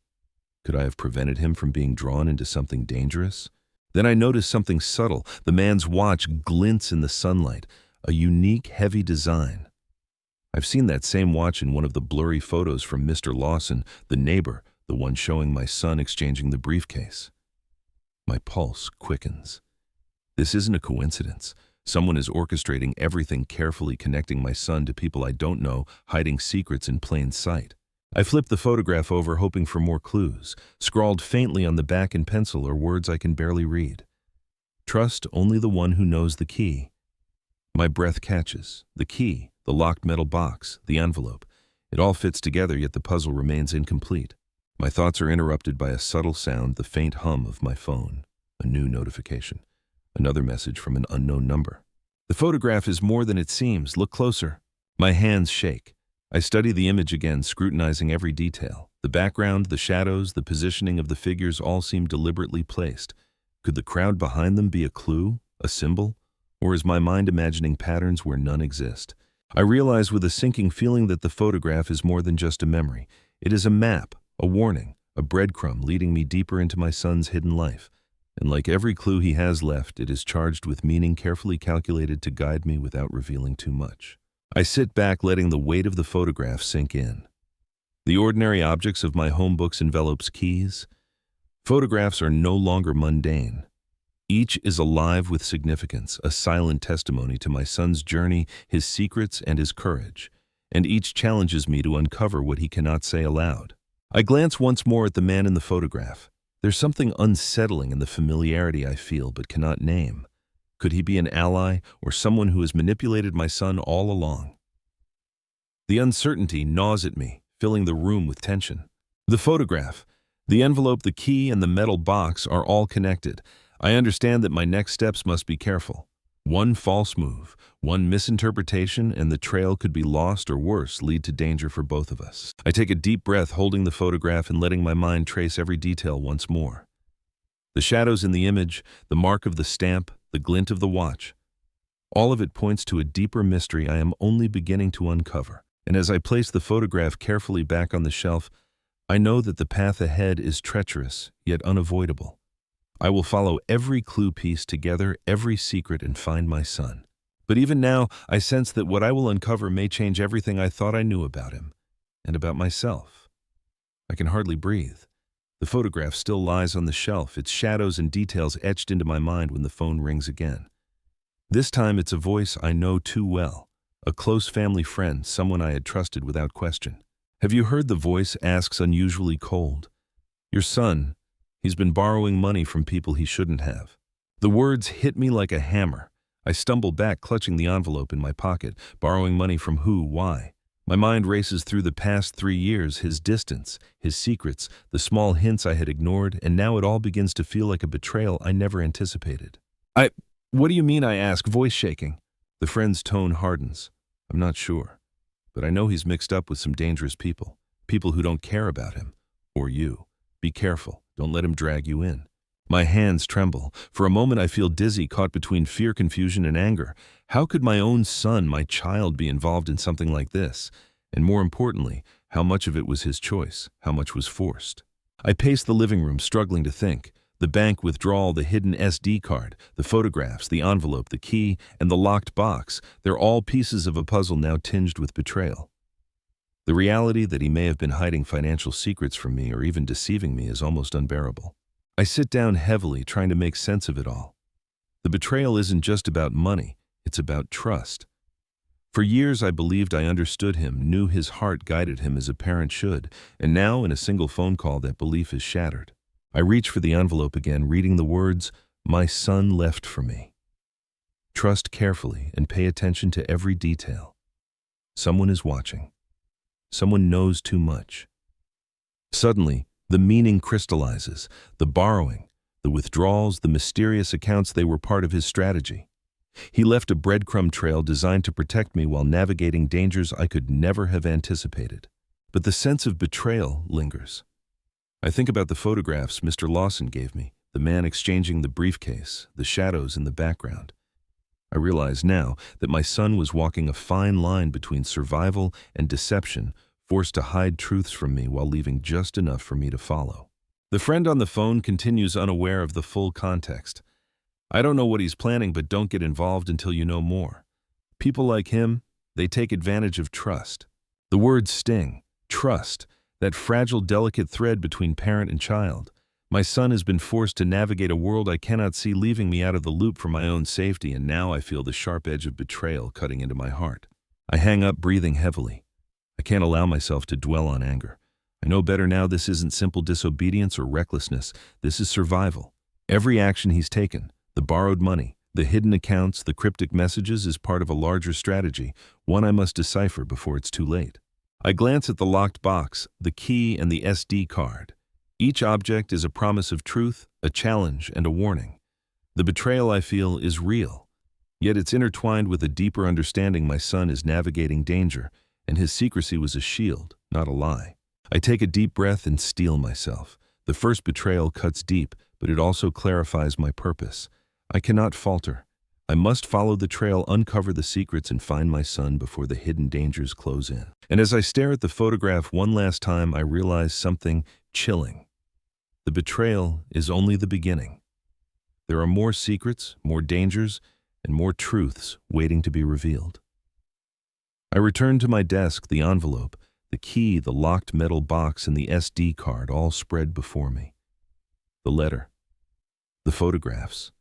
Could I have prevented him from being drawn into something dangerous? Then I notice something subtle. The man's watch glints in the sunlight, a unique, heavy design. I've seen that same watch in one of the blurry photos from Mr. Lawson, the neighbor, the one showing my son exchanging the briefcase. My pulse quickens. This isn't a coincidence. Someone is orchestrating everything, carefully connecting my son to people I don't know, hiding secrets in plain sight. I flip the photograph over, hoping for more clues. Scrawled faintly on the back in pencil are words I can barely read. Trust only the one who knows the key. My breath catches. The key, the locked metal box, the envelope. It all fits together, yet the puzzle remains incomplete. My thoughts are interrupted by a subtle sound, the faint hum of my phone. A new notification. Another message from an unknown number. The photograph is more than it seems. Look closer. My hands shake. I study the image again, scrutinizing every detail. The background, the shadows, the positioning of the figures all seem deliberately placed. Could the crowd behind them be a clue, a symbol? Or is my mind imagining patterns where none exist? I realize with a sinking feeling that the photograph is more than just a memory. It is a map, a warning, a breadcrumb leading me deeper into my son's hidden life. And like every clue he has left, it is charged with meaning carefully calculated to guide me without revealing too much. I sit back, letting the weight of the photograph sink in. The ordinary objects of my home, books, envelopes, keys. Photographs are no longer mundane. Each is alive with significance, a silent testimony to my son's journey, his secrets, and his courage. And each challenges me to uncover what he cannot say aloud. I glance once more at the man in the photograph. There's something unsettling in the familiarity I feel but cannot name. Could he be an ally or someone who has manipulated my son all along? The uncertainty gnaws at me, filling the room with tension. The photograph, the envelope, the key, and the metal box are all connected. I understand that my next steps must be careful. One false move, one misinterpretation, and the trail could be lost or worse, lead to danger for both of us. I take a deep breath, holding the photograph and letting my mind trace every detail once more. The shadows in the image, the mark of the stamp, the glint of the watch. All of it points to a deeper mystery I am only beginning to uncover. And as I place the photograph carefully back on the shelf, I know that the path ahead is treacherous, yet unavoidable. I will follow every clue piece together, every secret, and find my son. But even now, I sense that what I will uncover may change everything I thought I knew about him, and about myself. I can hardly breathe. The photograph still lies on the shelf, its shadows and details etched into my mind when the phone rings again. This time it's a voice I know too well, a close family friend, someone I had trusted without question. Have you heard? The voice asks, unusually cold. Your son, he's been borrowing money from people he shouldn't have. The words hit me like a hammer. I stumble back, clutching the envelope in my pocket. Borrowing money from who? Why? My mind races through the past 3 years, his distance, his secrets, the small hints I had ignored, and now it all begins to feel like a betrayal I never anticipated. What do you mean? I ask, voice shaking. The friend's tone hardens. I'm not sure, but I know he's mixed up with some dangerous people, people who don't care about him, or you. Be careful, don't let him drag you in. My hands tremble. For a moment I feel dizzy, caught between fear, confusion, and anger. How could my own son, my child, be involved in something like this? And more importantly, how much of it was his choice? How much was forced? I pace the living room, struggling to think. The bank withdrawal, the hidden SD card, the photographs, the envelope, the key, and the locked box, they're all pieces of a puzzle now tinged with betrayal. The reality that he may have been hiding financial secrets from me or even deceiving me is almost unbearable. I sit down heavily, trying to make sense of it all. The betrayal isn't just about money, it's about trust. For years I believed I understood him, knew his heart guided him as a parent should, and now in a single phone call that belief is shattered. I reach for the envelope again, reading the words, "My son left for me." Trust carefully and pay attention to every detail. Someone is watching. Someone knows too much. Suddenly, the meaning crystallizes. The borrowing, the withdrawals, the mysterious accounts, they were part of his strategy. He left a breadcrumb trail designed to protect me while navigating dangers I could never have anticipated. But the sense of betrayal lingers. I think about the photographs Mr. Lawson gave me, the man exchanging the briefcase, the shadows in the background. I realize now that my son was walking a fine line between survival and deception, forced to hide truths from me while leaving just enough for me to follow. The friend on the phone continues, unaware of the full context. "I don't know what he's planning, but don't get involved until you know more. People like him, they take advantage of trust." The words sting. Trust, that fragile, delicate thread between parent and child. My son has been forced to navigate a world I cannot see, leaving me out of the loop for my own safety, and now I feel the sharp edge of betrayal cutting into my heart. I hang up, breathing heavily. I can't allow myself to dwell on anger. I know better now. This isn't simple disobedience or recklessness. This is survival. Every action he's taken, the borrowed money, the hidden accounts, the cryptic messages, is part of a larger strategy, one I must decipher before it's too late. I glance at the locked box, the key, and the SD card. Each object is a promise of truth, a challenge, and a warning. The betrayal I feel is real, yet it's intertwined with a deeper understanding. My son is navigating danger, and his secrecy was a shield, not a lie. I take a deep breath and steel myself. The first betrayal cuts deep, but it also clarifies my purpose. I cannot falter. I must follow the trail, uncover the secrets, and find my son before the hidden dangers close in. And as I stare at the photograph one last time, I realize something chilling. The betrayal is only the beginning. There are more secrets, more dangers, and more truths waiting to be revealed. I return to my desk, the envelope, the key, the locked metal box, and the SD card all spread before me. The letter, the photographs,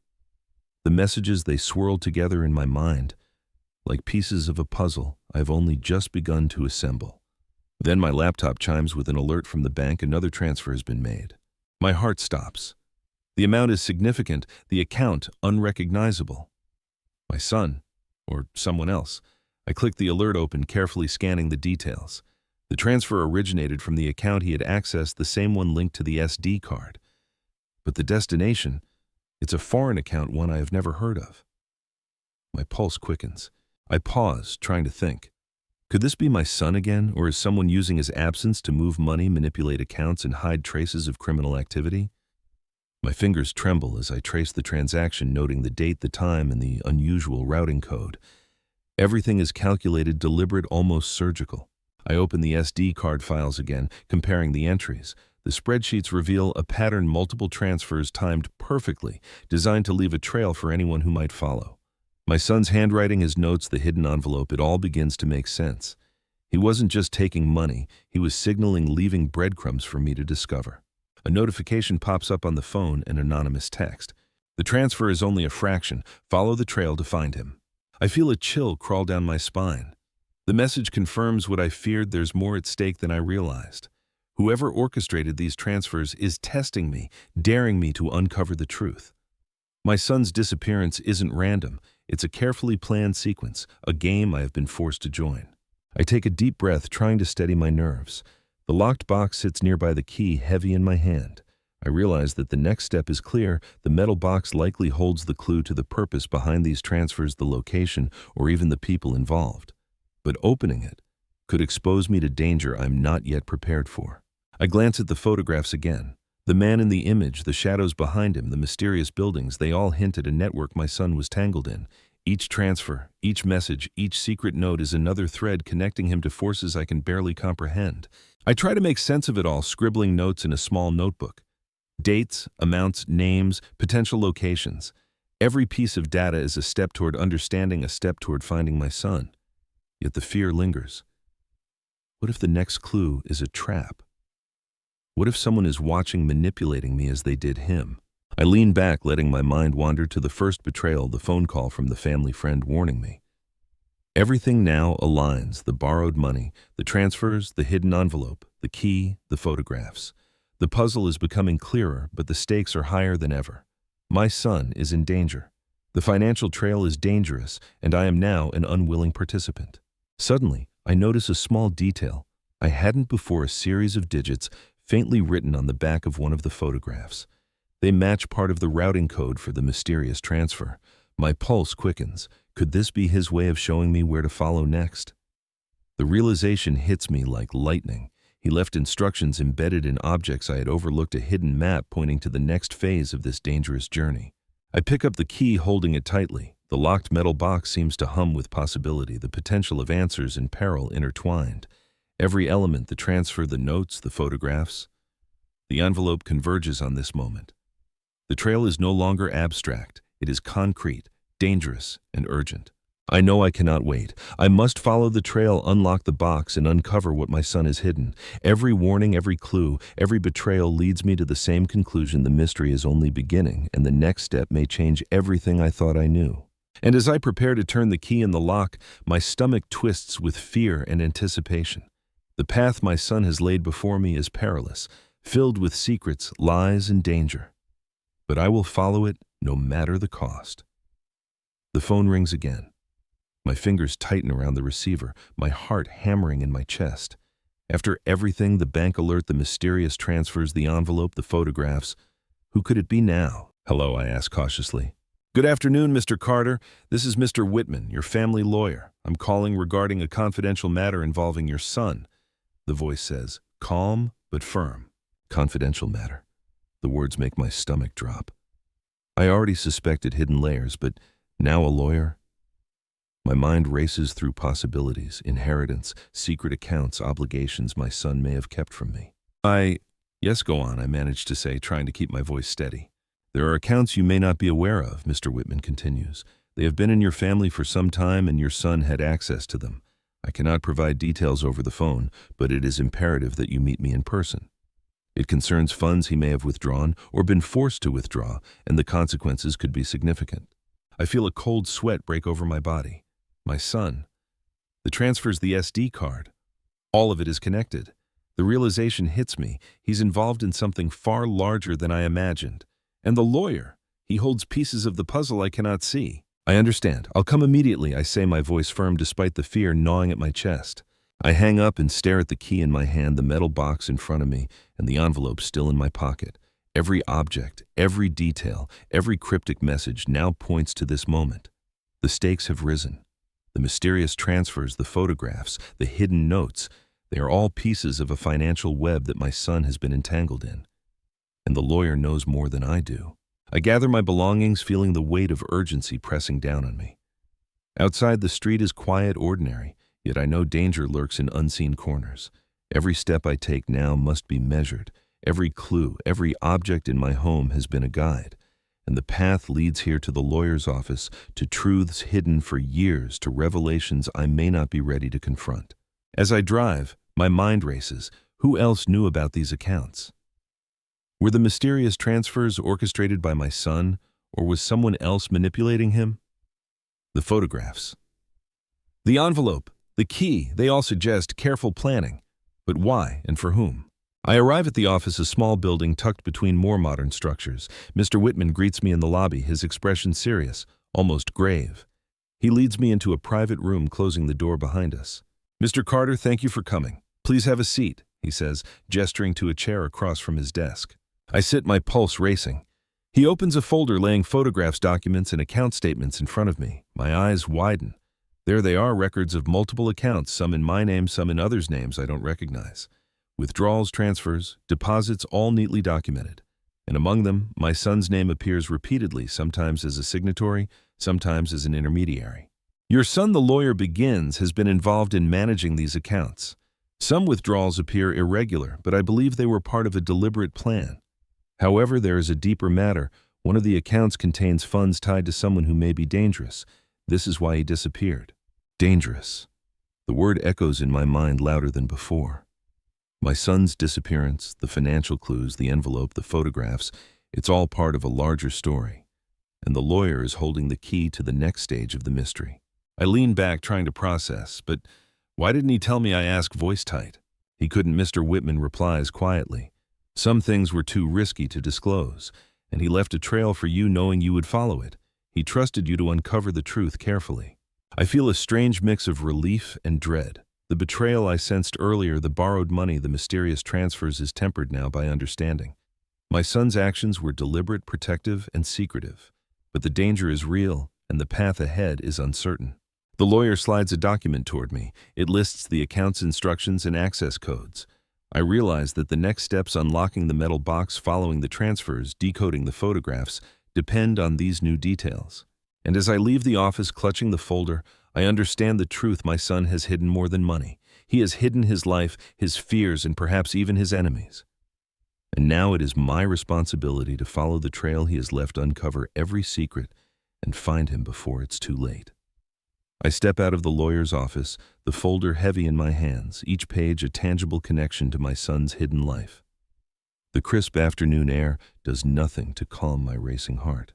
the messages, they swirl together in my mind like pieces of a puzzle I've only just begun to assemble. Then my laptop chimes with an alert from the bank. Another transfer has been made. My heart stops. The amount is significant, the account unrecognizable. My son, or someone else. I click the alert open, carefully scanning the details. The transfer originated from the account he had accessed, the same one linked to the SD card. But the destination, it's a foreign account, one I have never heard of. My pulse quickens. I pause, trying to think. Could this be my son again, or is someone using his absence to move money, manipulate accounts, and hide traces of criminal activity? My fingers tremble as I trace the transaction, noting the date, the time, and the unusual routing code. Everything is calculated, deliberate, almost surgical. I open the SD card files again, comparing the entries. The spreadsheets reveal a pattern, multiple transfers timed perfectly, designed to leave a trail for anyone who might follow. My son's handwriting, his notes, the hidden envelope, it all begins to make sense. He wasn't just taking money, he was signaling, leaving breadcrumbs for me to discover. A notification pops up on the phone, an anonymous text. The transfer is only a fraction. Follow the trail to find him. I feel a chill crawl down my spine. The message confirms what I feared. There's more at stake than I realized. Whoever orchestrated these transfers is testing me, daring me to uncover the truth. My son's disappearance isn't random. It's a carefully planned sequence, a game I have been forced to join. I take a deep breath, trying to steady my nerves. The locked box sits nearby, the key heavy in my hand. I realize that the next step is clear. The metal box likely holds the clue to the purpose behind these transfers, the location, or even the people involved. But opening it could expose me to danger I'm not yet prepared for. I glance at the photographs again. The man in the image, the shadows behind him, the mysterious buildings, they all hint at a network my son was tangled in. Each transfer, each message, each secret note is another thread connecting him to forces I can barely comprehend. I try to make sense of it all, scribbling notes in a small notebook. Dates, amounts, names, potential locations. Every piece of data is a step toward understanding, a step toward finding my son. Yet the fear lingers. What if the next clue is a trap? What if someone is watching, manipulating me as they did him? I lean back, letting my mind wander to the first betrayal, the phone call from the family friend warning me. Everything now aligns: the borrowed money, the transfers, the hidden envelope, the key, the photographs. The puzzle is becoming clearer, but the stakes are higher than ever. My son is in danger. The financial trail is dangerous, and I am now an unwilling participant. Suddenly, I notice a small detail. I hadn't before: a series of digits faintly written on the back of one of the photographs. They match part of the routing code for the mysterious transfer. My pulse quickens. Could this be his way of showing me where to follow next? The realization hits me like lightning. He left instructions embedded in objects I had overlooked, a hidden map pointing to the next phase of this dangerous journey. I pick up the key, holding it tightly. The locked metal box seems to hum with possibility, the potential of answers and peril intertwined. Every element, the transfer, the notes, the photographs. The envelope converges on this moment. The trail is no longer abstract. It is concrete, dangerous, and urgent. I know I cannot wait. I must follow the trail, unlock the box, and uncover what my son has hidden. Every warning, every clue, every betrayal leads me to the same conclusion: the mystery is only beginning, and the next step may change everything I thought I knew. And as I prepare to turn the key in the lock, my stomach twists with fear and anticipation. The path my son has laid before me is perilous, filled with secrets, lies, and danger. But I will follow it, no matter the cost. The phone rings again. My fingers tighten around the receiver, my heart hammering in my chest. After everything, the bank alert, the mysterious transfers, the envelope, the photographs, who could it be now? "Hello," I ask cautiously. "Good afternoon, Mr. Carter. This is Mr. Whitman, your family lawyer. I'm calling regarding a confidential matter involving your son," the voice says, calm but firm. Confidential matter. The words make my stomach drop. I already suspected hidden layers, but now a lawyer? My mind races through possibilities: inheritance, secret accounts, obligations my son may have kept from me. Yes, go on," I managed to say, trying to keep my voice steady. "There are accounts you may not be aware of," Mr. Whitman continues. "They have been in your family for some time, and your son had access to them. I cannot provide details over the phone, but it is imperative that you meet me in person. It concerns funds he may have withdrawn or been forced to withdraw, and the consequences could be significant." I feel a cold sweat break over my body. My son. The transfer's, the SD card. All of it is connected. The realization hits me. He's involved in something far larger than I imagined. And the lawyer. He holds pieces of the puzzle I cannot see. "I understand. I'll come immediately," I say, my voice firm despite the fear gnawing at my chest. I hang up and stare at the key in my hand, the metal box in front of me, and the envelope still in my pocket. Every object, every detail, every cryptic message now points to this moment. The stakes have risen. The mysterious transfers, the photographs, the hidden notes, they are all pieces of a financial web that my son has been entangled in. And the lawyer knows more than I do. I gather my belongings, feeling the weight of urgency pressing down on me. Outside, the street is quiet, ordinary, yet I know danger lurks in unseen corners. Every step I take now must be measured. Every clue, every object in my home has been a guide. And the path leads here, to the lawyer's office, to truths hidden for years, to revelations I may not be ready to confront. As I drive, my mind races. Who else knew about these accounts? Were the mysterious transfers orchestrated by my son, or was someone else manipulating him? The photographs. The envelope, the key, they all suggest careful planning. But why and for whom? I arrive at the office, a small building tucked between more modern structures. Mr. Whitman greets me in the lobby, his expression serious, almost grave. He leads me into a private room, closing the door behind us. "Mr. Carter, thank you for coming. Please have a seat," he says, gesturing to a chair across from his desk. I sit, my pulse racing. He opens a folder, laying photographs, documents, and account statements in front of me. My eyes widen. There they are, records of multiple accounts, some in my name, some in others' names I don't recognize. Withdrawals, transfers, deposits, all neatly documented. And among them, my son's name appears repeatedly, sometimes as a signatory, sometimes as an intermediary. "Your son," the lawyer begins, "has been involved in managing these accounts. Some withdrawals appear irregular, but I believe they were part of a deliberate plan. However, there is a deeper matter. One of the accounts contains funds tied to someone who may be dangerous. This is why he disappeared." Dangerous. The word echoes in my mind louder than before. My son's disappearance, the financial clues, the envelope, the photographs, it's all part of a larger story. And the lawyer is holding the key to the next stage of the mystery. I lean back, trying to process, but why didn't he tell me, I ask, voice tight. "He couldn't," Mr. Whitman replies quietly. Some things were too risky to disclose, and he left a trail for you knowing you would follow it. He trusted you to uncover the truth carefully. I feel a strange mix of relief and dread. The betrayal I sensed earlier, the borrowed money, the mysterious transfers, is tempered now by understanding. My son's actions were deliberate, protective, and secretive. But the danger is real, and the path ahead is uncertain. The lawyer slides a document toward me. It lists the account's instructions and access codes. I realize that the next steps, unlocking the metal box, following the transfers, decoding the photographs, depend on these new details. And as I leave the office clutching the folder, I understand the truth. My son has hidden more than money. He has hidden his life, his fears, and perhaps even his enemies. And now it is my responsibility to follow the trail he has left, uncover every secret, and find him before it's too late. I step out of the lawyer's office, the folder heavy in my hands, each page a tangible connection to my son's hidden life. The crisp afternoon air does nothing to calm my racing heart.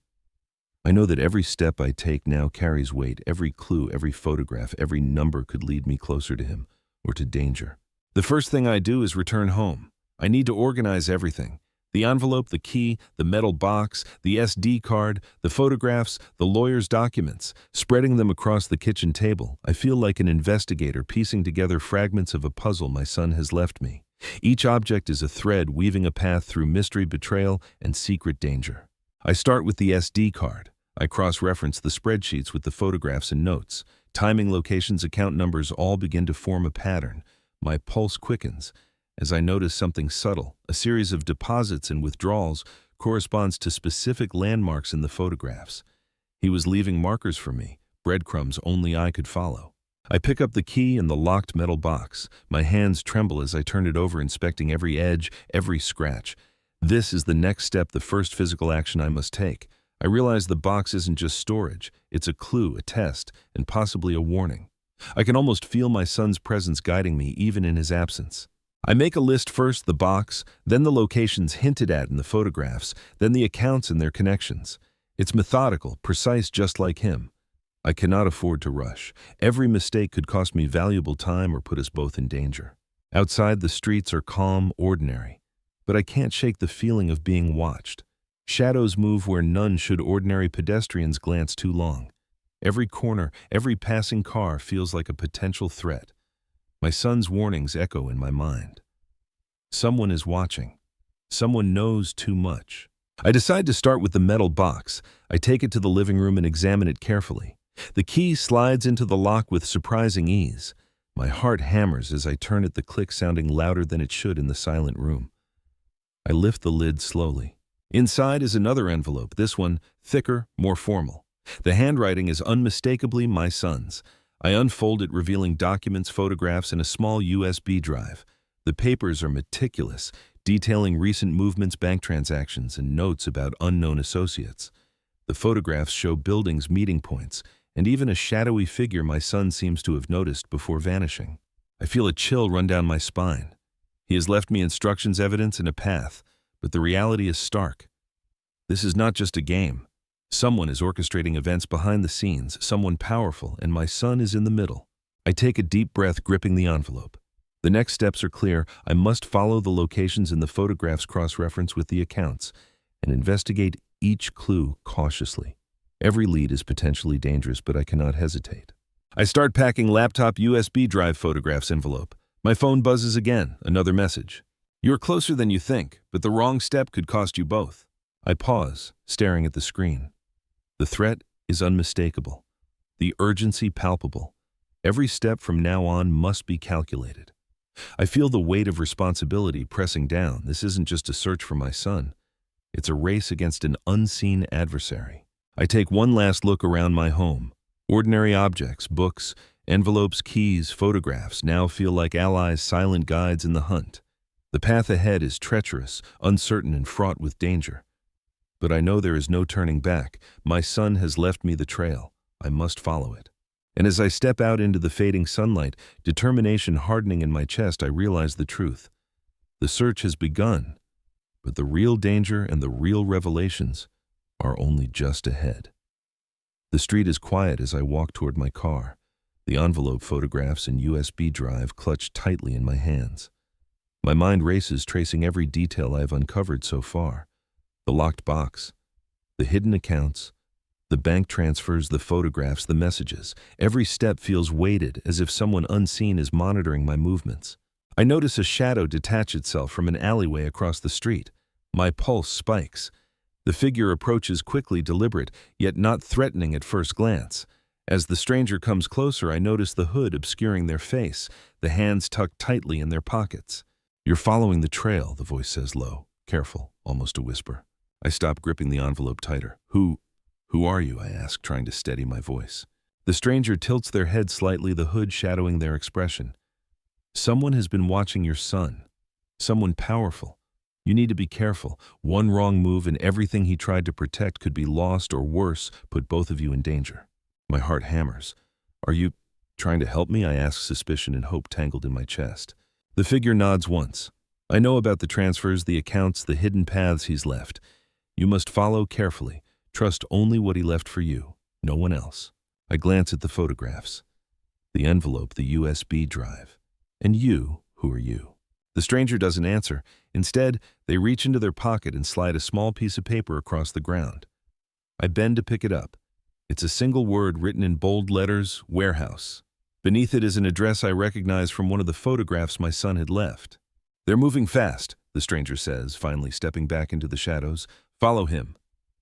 I know that every step I take now carries weight. Every clue, every photograph, every number could lead me closer to him or to danger. The first thing I do is return home. I need to organize everything. The envelope, the key, the metal box, the SD card, the photographs, the lawyer's documents. Spreading them across the kitchen table, I feel like an investigator piecing together fragments of a puzzle my son has left me. Each object is a thread weaving a path through mystery, betrayal, and secret danger. I start with the SD card. I cross-reference the spreadsheets with the photographs and notes. Timing, locations, account numbers all begin to form a pattern. My pulse quickens as I notice something subtle. A series of deposits and withdrawals corresponds to specific landmarks in the photographs. He was leaving markers for me, breadcrumbs only I could follow. I pick up the key in the locked metal box. My hands tremble as I turn it over, inspecting every edge, every scratch. This is the next step, the first physical action I must take. I realize the box isn't just storage. It's a clue, a test, and possibly a warning. I can almost feel my son's presence guiding me, even in his absence. I make a list: first the box, then the locations hinted at in the photographs, then the accounts and their connections. It's methodical, precise, just like him. I cannot afford to rush. Every mistake could cost me valuable time or put us both in danger. Outside, the streets are calm, ordinary. But I can't shake the feeling of being watched. Shadows move where none should. Ordinary pedestrians glance too long. Every corner, every passing car feels like a potential threat. My son's warnings echo in my mind. Someone is watching. Someone knows too much. I decide to start with the metal box. I take it to the living room and examine it carefully. The key slides into the lock with surprising ease. My heart hammers as I turn it, the click sounding louder than it should in the silent room. I lift the lid slowly. Inside is another envelope, this one thicker, more formal. The handwriting is unmistakably my son's. I unfold it, revealing documents, photographs, and a small USB drive. The papers are meticulous, detailing recent movements, bank transactions, and notes about unknown associates. The photographs show buildings, meeting points, and even a shadowy figure my son seems to have noticed before vanishing. I feel a chill run down my spine. He has left me instructions, evidence, and a path, but the reality is stark. This is not just a game. Someone is orchestrating events behind the scenes, someone powerful, and my son is in the middle. I take a deep breath, gripping the envelope. The next steps are clear. I must follow the locations in the photographs, cross-reference with the accounts, and investigate each clue cautiously. Every lead is potentially dangerous, but I cannot hesitate. I start packing laptop, USB drive, photographs, envelope. My phone buzzes again, another message. You're closer than you think, but the wrong step could cost you both. I pause, staring at the screen. The threat is unmistakable. The urgency palpable. Every step from now on must be calculated. I feel the weight of responsibility pressing down. This isn't just a search for my son. It's a race against an unseen adversary. I take one last look around my home. Ordinary objects, books, envelopes, keys, photographs now feel like allies, silent guides in the hunt. The path ahead is treacherous, uncertain, and fraught with danger. But I know there is no turning back. My son has left me the trail. I must follow it. And as I step out into the fading sunlight, determination hardening in my chest, I realize the truth. The search has begun, but the real danger and the real revelations are only just ahead. The street is quiet as I walk toward my car, the envelope, photographs, and USB drive clutched tightly in my hands. My mind races, tracing every detail I have uncovered so far. The locked box, the hidden accounts, the bank transfers, the photographs, the messages. Every step feels weighted, as if someone unseen is monitoring my movements. I notice a shadow detach itself from an alleyway across the street. My pulse spikes. The figure approaches quickly, deliberate, yet not threatening at first glance. As the stranger comes closer, I notice the hood obscuring their face, the hands tucked tightly in their pockets. "You're following the trail," the voice says low, careful, almost a whisper. I stop, gripping the envelope tighter. Who are you?" I ask, trying to steady my voice. The stranger tilts their head slightly, the hood shadowing their expression. "Someone has been watching your son. Someone powerful. You need to be careful. One wrong move and everything he tried to protect could be lost, or worse, put both of you in danger." My heart hammers. "Are you trying to help me?" I ask, suspicion and hope tangled in my chest. The figure nods once. "I know about the transfers, the accounts, the hidden paths he's left. You must follow carefully. Trust only what he left for you, no one else." I glance at the photographs, the envelope, the USB drive. "And you, who are you?" The stranger doesn't answer. Instead, they reach into their pocket and slide a small piece of paper across the ground. I bend to pick it up. It's a single word written in bold letters: warehouse. Beneath it is an address I recognize from one of the photographs my son had left. "They're moving fast," the stranger says, finally stepping back into the shadows. "Follow him.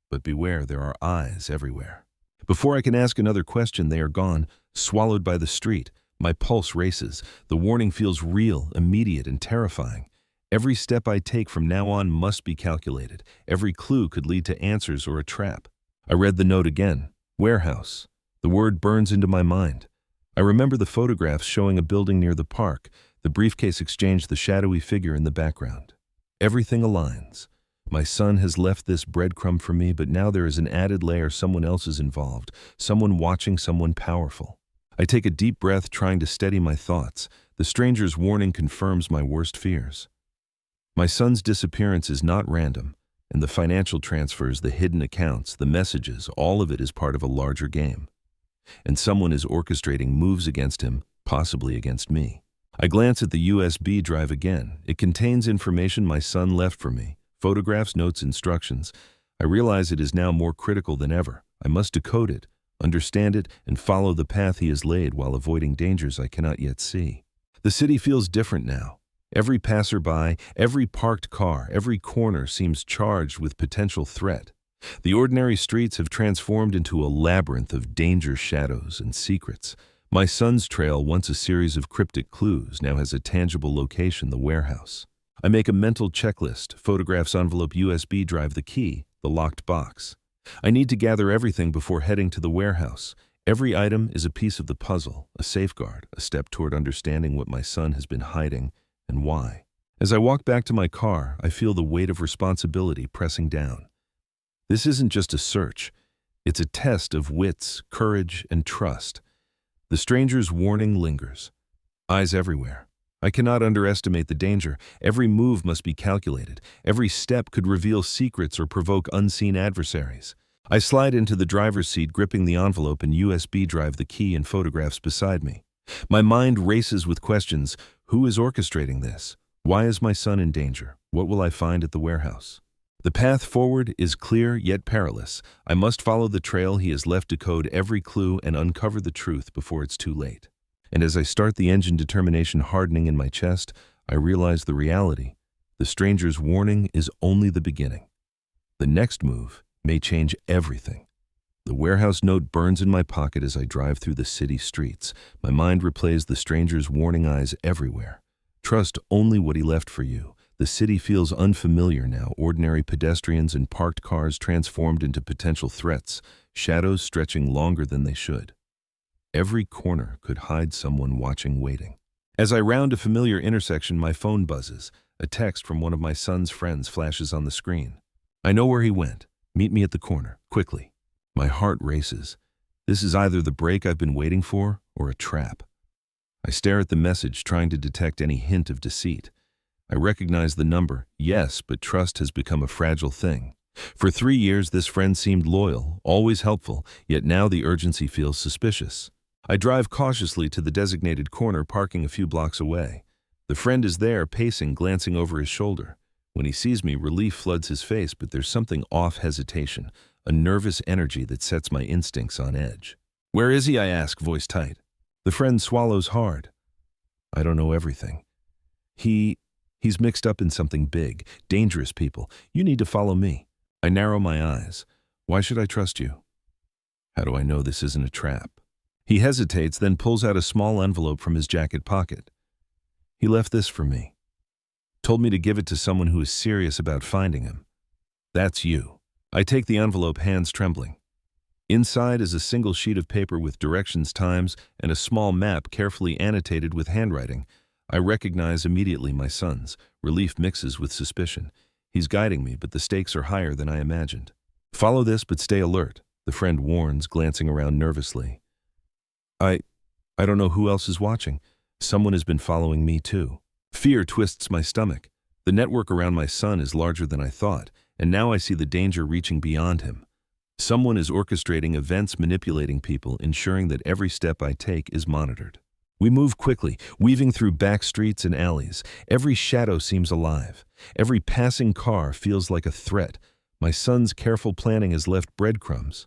But beware, there are eyes everywhere." Before I can ask another question, they are gone, swallowed by the street. My pulse races. The warning feels real, immediate, and terrifying. Every step I take from now on must be calculated. Every clue could lead to answers or a trap. I read the note again. Warehouse. The word burns into my mind. I remember the photographs showing a building near the park, the briefcase exchange, the shadowy figure in the background. Everything aligns. My son has left this breadcrumb for me, but now there is an added layer. Someone else is involved, someone watching, someone powerful. I take a deep breath, trying to steady my thoughts. The stranger's warning confirms my worst fears. My son's disappearance is not random, and the financial transfers, the hidden accounts, the messages, all of it is part of a larger game. And someone is orchestrating moves against him, possibly against me. I glance at the USB drive again. It contains information my son left for me. Photographs, notes, instructions. I realize it is now more critical than ever. I must decode it, understand it, and follow the path he has laid while avoiding dangers I cannot yet see. The city feels different now. Every passerby, every parked car, every corner seems charged with potential threat. The ordinary streets have transformed into a labyrinth of danger, shadows, and secrets. My son's trail, once a series of cryptic clues, now has a tangible location: the warehouse. I make a mental checklist: photographs, envelope, USB drive, the key, the locked box. I need to gather everything before heading to the warehouse. Every item is a piece of the puzzle, a safeguard, a step toward understanding what my son has been hiding and why. As I walk back to my car, I feel the weight of responsibility pressing down. This isn't just a search. It's a test of wits, courage, and trust. The stranger's warning lingers. Eyes everywhere. I cannot underestimate the danger. Every move must be calculated. Every step could reveal secrets or provoke unseen adversaries. I slide into the driver's seat, gripping the envelope and USB drive, the key, and photographs beside me. My mind races with questions. Who is orchestrating this? Why is my son in danger? What will I find at the warehouse? The path forward is clear yet perilous. I must follow the trail he has left, decode every clue, and uncover the truth before it's too late. And as I start the engine, determination hardening in my chest, I realize the reality. The stranger's warning is only the beginning. The next move may change everything. The warehouse note burns in my pocket as I drive through the city streets. My mind replays the stranger's warning, eyes everywhere. Trust only what he left for you. The city feels unfamiliar now. Ordinary pedestrians and parked cars transformed into potential threats, shadows stretching longer than they should. Every corner could hide someone watching, waiting. As I round a familiar intersection, my phone buzzes. A text from one of my son's friends flashes on the screen. "I know where he went. Meet me at the corner, quickly." My heart races. This is either the break I've been waiting for or a trap. I stare at the message, trying to detect any hint of deceit. I recognize the number. Yes, but trust has become a fragile thing. For 3 years, this friend seemed loyal, always helpful, yet now the urgency feels suspicious. I drive cautiously to the designated corner, parking a few blocks away. The friend is there, pacing, glancing over his shoulder. When he sees me, relief floods his face, but there's something off: hesitation, a nervous energy that sets my instincts on edge. "Where is he?" I ask, voice tight. The friend swallows hard. "I don't know everything. He's mixed up in something big, dangerous. People. You need to follow me." I narrow my eyes. "Why should I trust you?" "How do I know this isn't a trap?" He hesitates, then pulls out a small envelope from his jacket pocket. "He left this for me. Told me to give it to someone who is serious about finding him. That's you." I take the envelope, hands trembling. Inside is a single sheet of paper with directions, times, and a small map carefully annotated with handwriting. I recognize immediately my son's. Relief mixes with suspicion. He's guiding me, but the stakes are higher than I imagined. "Follow this, but stay alert," the friend warns, glancing around nervously. I don't know who else is watching. Someone has been following me too. Fear twists my stomach. The network around my son is larger than I thought, and now I see the danger reaching beyond him. Someone is orchestrating events, manipulating people, ensuring that every step I take is monitored. We move quickly, weaving through back streets and alleys. Every shadow seems alive. Every passing car feels like a threat. My son's careful planning has left breadcrumbs.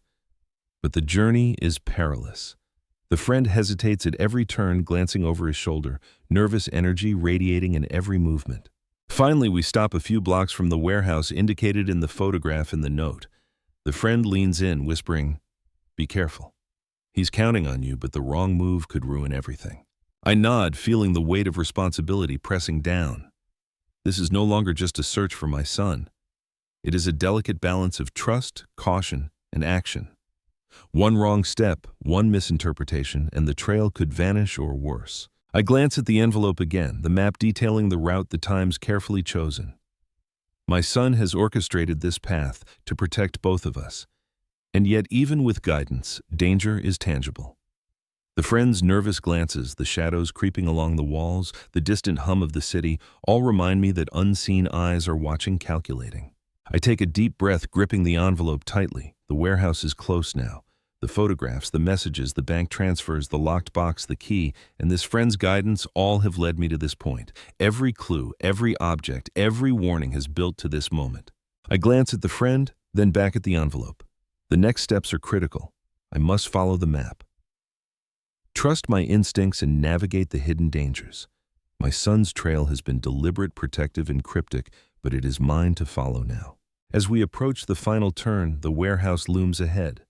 But the journey is perilous. The friend hesitates at every turn, glancing over his shoulder, nervous energy radiating in every movement. Finally, we stop a few blocks from the warehouse indicated in the photograph in the note. The friend leans in, whispering, "Be careful. He's counting on you, but the wrong move could ruin everything." I nod, feeling the weight of responsibility pressing down. This is no longer just a search for my son. It is a delicate balance of trust, caution, and action. One wrong step, one misinterpretation, and the trail could vanish, or worse. I glance at the envelope again, the map detailing the route, the times carefully chosen. My son has orchestrated this path to protect both of us. And yet, even with guidance, danger is tangible. The friend's nervous glances, the shadows creeping along the walls, the distant hum of the city, all remind me that unseen eyes are watching, calculating. I take a deep breath, gripping the envelope tightly. The warehouse is close now. The photographs, the messages, the bank transfers, the locked box, the key, and this friend's guidance all have led me to this point. Every clue, every object, every warning has built to this moment. I glance at the friend, then back at the envelope. The next steps are critical. I must follow the map. Trust my instincts and navigate the hidden dangers. My son's trail has been deliberate, protective, and cryptic, but it is mine to follow now. As we approach the final turn, the warehouse looms ahead.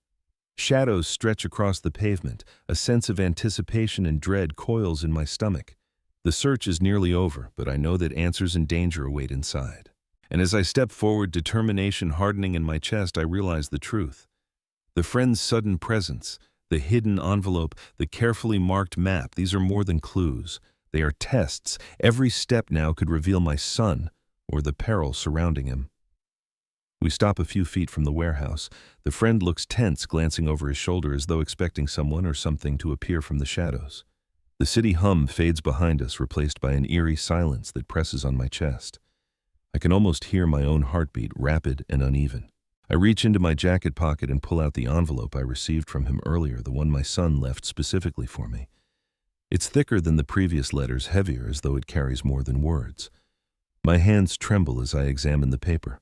Shadows stretch across the pavement. A sense of anticipation and dread coils in my stomach. The search is nearly over, but I know that answers and danger await inside. And as I step forward, determination hardening in my chest, I realize the truth. The friend's sudden presence, the hidden envelope, the carefully marked map, these are more than clues. They are tests. Every step now could reveal my son or the peril surrounding him. We stop a few feet from the warehouse. The friend looks tense, glancing over his shoulder as though expecting someone or something to appear from the shadows. The city hum fades behind us, replaced by an eerie silence that presses on my chest. I can almost hear my own heartbeat, rapid and uneven. I reach into my jacket pocket and pull out the envelope I received from him earlier, the one my son left specifically for me. It's thicker than the previous letters, heavier, as though it carries more than words. My hands tremble as I examine the paper.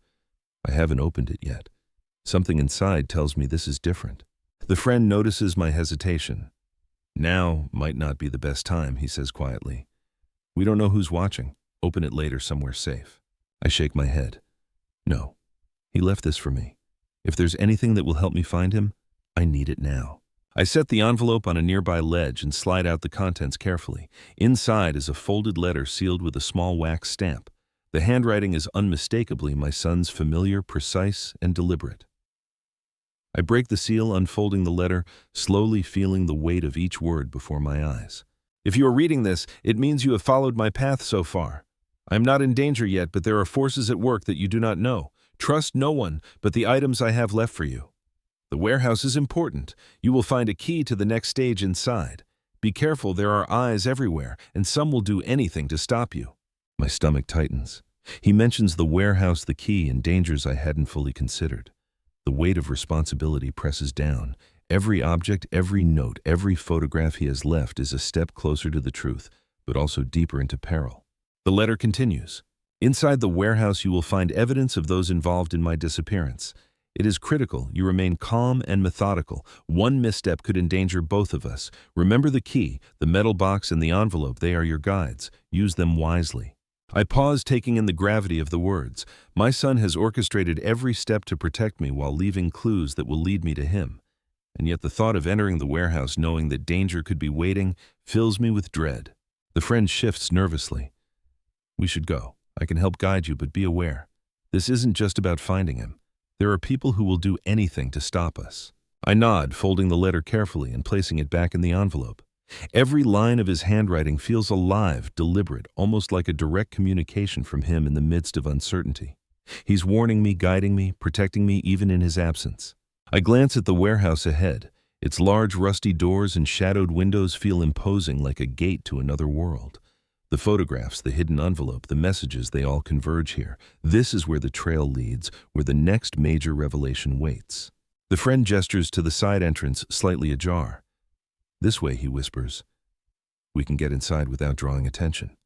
I haven't opened it yet. Something inside tells me this is different. The friend notices my hesitation. "Now might not be the best time," he says quietly. "We don't know who's watching. Open it later, somewhere safe." I shake my head. No, he left this for me. If there's anything that will help me find him, I need it now. I set the envelope on a nearby ledge and slide out the contents carefully. Inside is a folded letter sealed with a small wax stamp. The handwriting is unmistakably my son's, familiar, precise, and deliberate. I break the seal, unfolding the letter, slowly feeling the weight of each word before my eyes. "If you are reading this, it means you have followed my path so far. I am not in danger yet, but there are forces at work that you do not know. Trust no one but the items I have left for you. The warehouse is important. You will find a key to the next stage inside. Be careful, there are eyes everywhere, and some will do anything to stop you." My stomach tightens. He mentions the warehouse, the key, and dangers I hadn't fully considered. The weight of responsibility presses down. Every object, every note, every photograph he has left is a step closer to the truth, but also deeper into peril. The letter continues. Inside the warehouse you will find evidence of those involved in my disappearance. It is critical you remain calm and methodical. One misstep could endanger both of us. Remember the key, the metal box and the envelope. They are your guides. Use them wisely. I paused, taking in the gravity of the words. My son has orchestrated every step to protect me while leaving clues that will lead me to him. And yet the thought of entering the warehouse knowing that danger could be waiting fills me with dread. The friend shifts nervously. We should go. I can help guide you, but be aware. This isn't just about finding him. There are people who will do anything to stop us. I nod, folding the letter carefully and placing it back in the envelope. Every line of his handwriting feels alive, deliberate, almost like a direct communication from him in the midst of uncertainty. He's warning me, guiding me, protecting me even in his absence. I glance at the warehouse ahead. Its large rusty doors and shadowed windows feel imposing, like a gate to another world. The photographs, the hidden envelope, the messages, they all converge here. This is where the trail leads, where the next major revelation waits. The friend gestures to the side entrance, slightly ajar. This way, he whispers. We can get inside without drawing attention.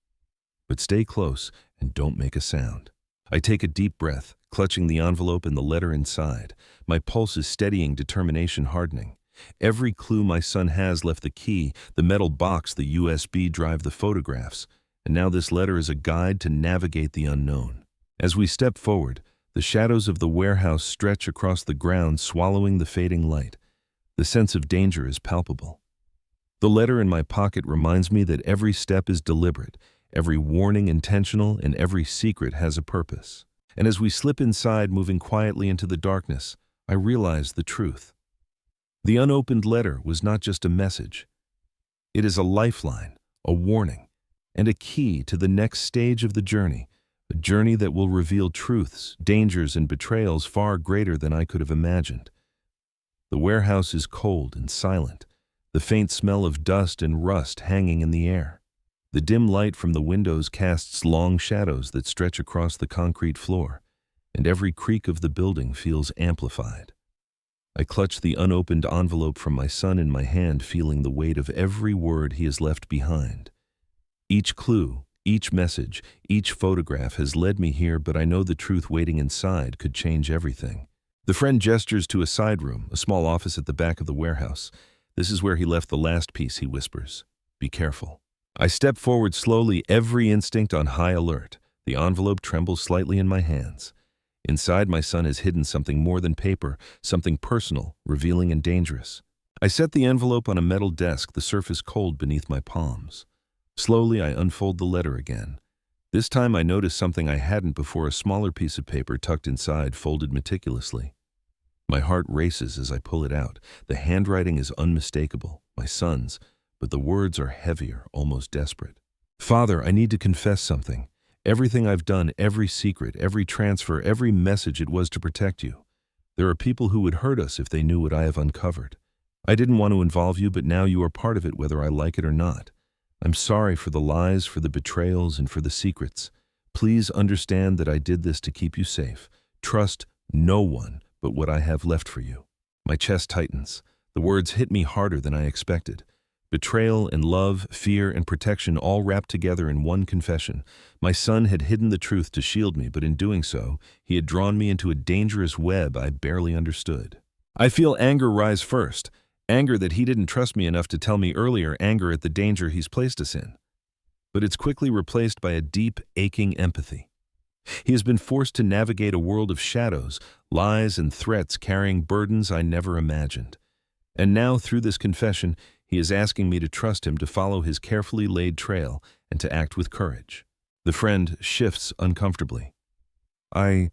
But stay close and don't make a sound. I take a deep breath, clutching the envelope and the letter inside. My pulse is steadying, determination hardening. Every clue my son has left: the key, the metal box, the USB drive, the photographs. And now this letter is a guide to navigate the unknown. As we step forward, the shadows of the warehouse stretch across the ground, swallowing the fading light. The sense of danger is palpable. The letter in my pocket reminds me that every step is deliberate, every warning intentional, and every secret has a purpose. And as we slip inside, moving quietly into the darkness, I realize the truth. The unopened letter was not just a message. It is a lifeline, a warning, and a key to the next stage of the journey, a journey that will reveal truths, dangers, and betrayals far greater than I could have imagined. The warehouse is cold and silent, the faint smell of dust and rust hanging in the air. The dim light from the windows casts long shadows that stretch across the concrete floor, and every creak of the building feels amplified. I clutch the unopened envelope from my son in my hand, feeling the weight of every word he has left behind. Each clue, each message, each photograph has led me here, but I know the truth waiting inside could change everything. The friend gestures to a side room, a small office at the back of the warehouse. This is where he left the last piece, he whispers. Be careful. I step forward slowly, every instinct on high alert. The envelope trembles slightly in my hands. Inside, my son has hidden something more than paper, something personal, revealing, and dangerous. I set the envelope on a metal desk, the surface cold beneath my palms. Slowly, I unfold the letter again. This time I notice something I hadn't before: a smaller piece of paper tucked inside, folded meticulously. My heart races as I pull it out. The handwriting is unmistakable, my son's, but the words are heavier, almost desperate. Father, I need to confess something. Everything I've done, every secret, every transfer, every message, it was to protect you. There are people who would hurt us if they knew what I have uncovered. I didn't want to involve you, but now you are part of it, whether I like it or not. I'm sorry for the lies, for the betrayals, and for the secrets. Please understand that I did this to keep you safe. Trust no one but what I have left for you. My chest tightens. The words hit me harder than I expected. Betrayal and love, fear and protection, all wrapped together in one confession. My son had hidden the truth to shield me, but in doing so, he had drawn me into a dangerous web I barely understood. I feel anger rise first. Anger that he didn't trust me enough to tell me earlier, anger at the danger he's placed us in. But it's quickly replaced by a deep, aching empathy. He has been forced to navigate a world of shadows, lies, and threats, carrying burdens I never imagined. And now, through this confession, he is asking me to trust him, to follow his carefully laid trail, and to act with courage. The friend shifts uncomfortably. I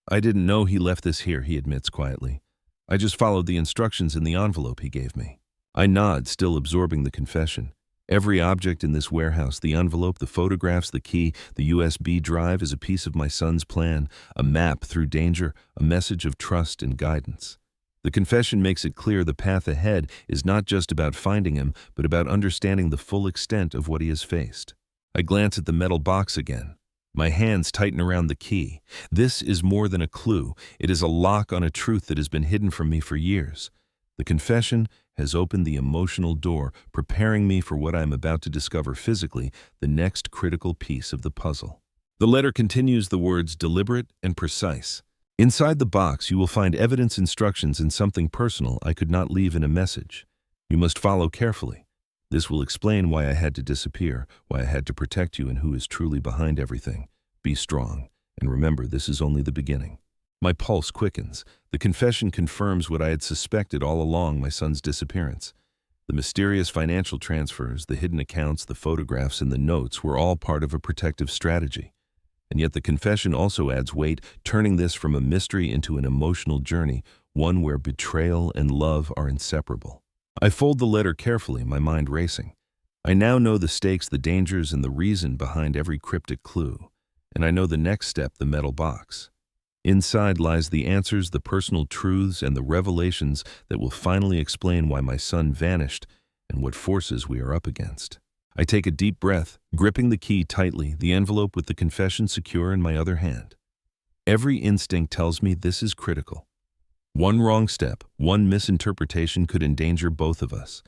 didn't know he left this here, he admits quietly. I just followed the instructions in the envelope he gave me. I nod, still absorbing the confession. Every object in this warehouse, the envelope, the photographs, the key, the USB drive, is a piece of my son's plan, a map through danger, a message of trust and guidance. The confession makes it clear the path ahead is not just about finding him, but about understanding the full extent of what he has faced. I glance at the metal box again. My hands tighten around the key. This is more than a clue. It is a lock on a truth that has been hidden from me for years. The confession has opened the emotional door, preparing me for what I am about to discover physically, the next critical piece of the puzzle. The letter continues the words deliberate and precise. Inside the box, you will find evidence, instructions, and something personal I could not leave in a message. You must follow carefully. This will explain why I had to disappear, why I had to protect you, and who is truly behind everything. Be strong, and remember, this is only the beginning. My pulse quickens. The confession confirms what I had suspected all along: my son's disappearance. The mysterious financial transfers, the hidden accounts, the photographs, and the notes were all part of a protective strategy. And yet the confession also adds weight, turning this from a mystery into an emotional journey, one where betrayal and love are inseparable. I fold the letter carefully, my mind racing. I now know the stakes, the dangers, and the reason behind every cryptic clue. And I know the next step, the metal box. Inside lies the answers, the personal truths, and the revelations that will finally explain why my son vanished and what forces we are up against. I take a deep breath, gripping the key tightly, the envelope with the confession secure in my other hand. Every instinct tells me this is critical. One wrong step, one misinterpretation could endanger both of us.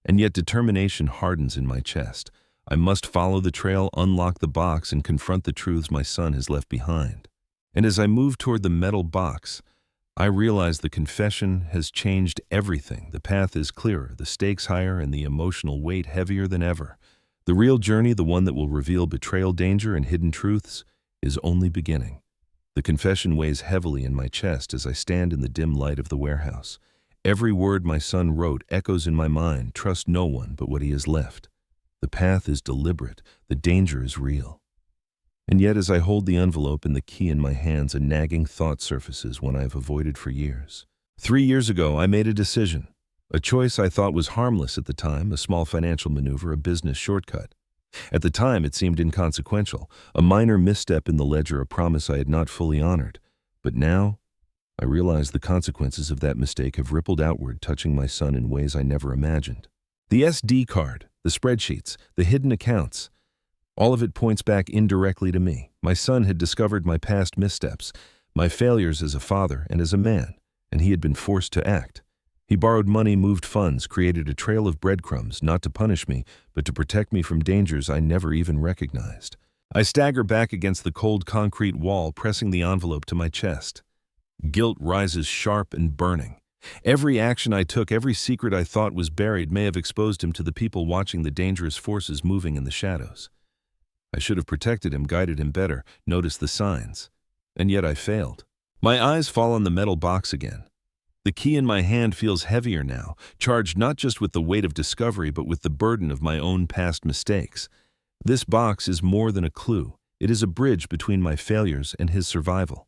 And yet determination hardens in my chest. I must follow the trail, unlock the box, and confront the truths my son has left behind. And as I move toward the metal box, I realize the confession has changed everything. The path is clearer, the stakes higher, and the emotional weight heavier than ever. The real journey, the one that will reveal betrayal, danger, and hidden truths, is only beginning. The confession weighs heavily in my chest as I stand in the dim light of the warehouse. Every word my son wrote echoes in my mind: trust no one but what he has left. The path is deliberate, the danger is real. And yet as I hold the envelope and the key in my hands, a nagging thought surfaces, one I have avoided for years. 3 years ago, I made a decision. A choice I thought was harmless at the time, a small financial maneuver, a business shortcut. At the time, it seemed inconsequential, a minor misstep in the ledger, a promise I had not fully honored. But now, I realize the consequences of that mistake have rippled outward, touching my son in ways I never imagined. The SD card, the spreadsheets, the hidden accounts, all of it points back indirectly to me. My son had discovered my past missteps, my failures as a father and as a man, and he had been forced to act. He borrowed money, moved funds, created a trail of breadcrumbs, not to punish me, but to protect me from dangers I never even recognized. I stagger back against the cold concrete wall, pressing the envelope to my chest. Guilt rises sharp and burning. Every action I took, every secret I thought was buried, may have exposed him to the people watching, the dangerous forces moving in the shadows. I should have protected him, guided him better, noticed the signs. And yet I failed. My eyes fall on the metal box again. The key in my hand feels heavier now, charged not just with the weight of discovery, but with the burden of my own past mistakes. This box is more than a clue. It is a bridge between my failures and his survival.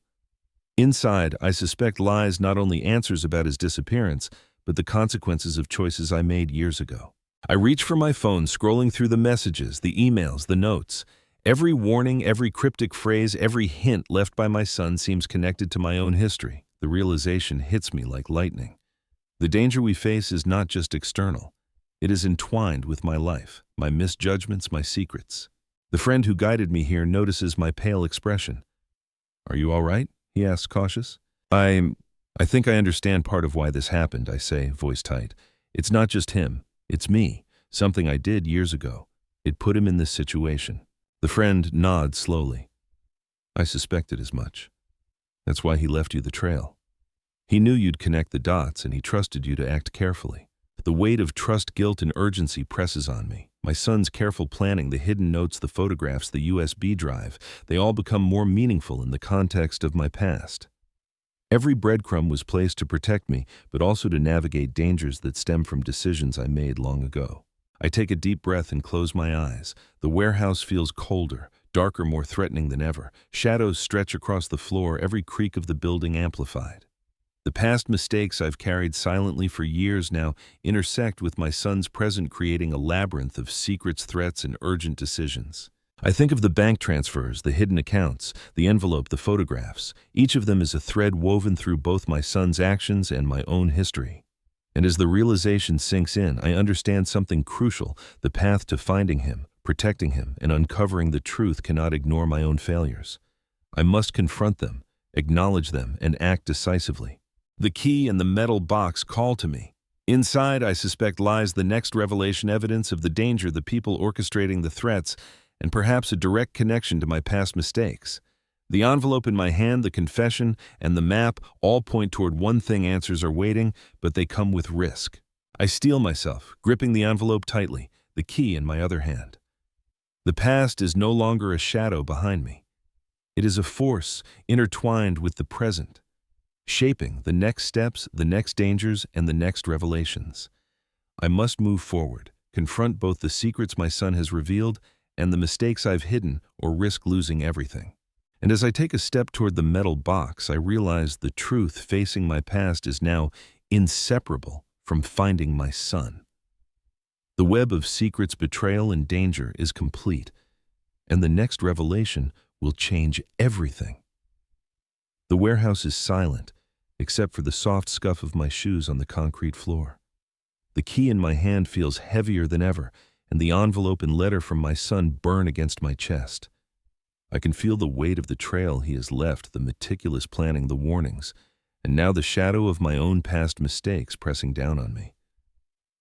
Inside, I suspect lies not only answers about his disappearance, but the consequences of choices I made years ago. I reach for my phone, scrolling through the messages, the emails, the notes. Every warning, every cryptic phrase, every hint left by my son seems connected to my own history. The realization hits me like lightning. The danger we face is not just external. It is entwined with my life, my misjudgments, my secrets. The friend who guided me here notices my pale expression. "Are you all right?" he asks, cautious. I think I understand part of why this happened," I say, voice tight. "It's not just him. It's me. Something I did years ago. It put him in this situation." The friend nods slowly. "I suspected as much. That's why he left you the trail. He knew you'd connect the dots, and he trusted you to act carefully." The weight of trust, guilt, and urgency presses on me. My son's careful planning, the hidden notes, the photographs, the USB drive, they all become more meaningful in the context of my past. Every breadcrumb was placed to protect me, but also to navigate dangers that stem from decisions I made long ago. I take a deep breath and close my eyes. The warehouse feels colder, darker, more threatening than ever. Shadows stretch across the floor, every creak of the building amplified. The past mistakes I've carried silently for years now intersect with my son's present, creating a labyrinth of secrets, threats, and urgent decisions. I think of the bank transfers, the hidden accounts, the envelope, the photographs. Each of them is a thread woven through both my son's actions and my own history. And as the realization sinks in, I understand something crucial: the path to finding him, protecting him, and uncovering the truth cannot ignore my own failures. I must confront them, acknowledge them, and act decisively. The key and the metal box call to me. Inside, I suspect lies the next revelation, evidence of the danger, the people orchestrating the threats, and perhaps a direct connection to my past mistakes. The envelope in my hand, the confession, and the map all point toward one thing: answers are waiting, but they come with risk. I steel myself, gripping the envelope tightly, the key in my other hand. The past is no longer a shadow behind me. It is a force intertwined with the present, shaping the next steps, the next dangers, and the next revelations. I must move forward, confront both the secrets my son has revealed and the mistakes I've hidden, or risk losing everything. And as I take a step toward the metal box, I realize the truth facing my past is now inseparable from finding my son. The web of secrets, betrayal, and danger is complete, and the next revelation will change everything. The warehouse is silent, except for the soft scuff of my shoes on the concrete floor. The key in my hand feels heavier than ever, and the envelope and letter from my son burn against my chest. I can feel the weight of the trail he has left, the meticulous planning, the warnings, and now the shadow of my own past mistakes pressing down on me.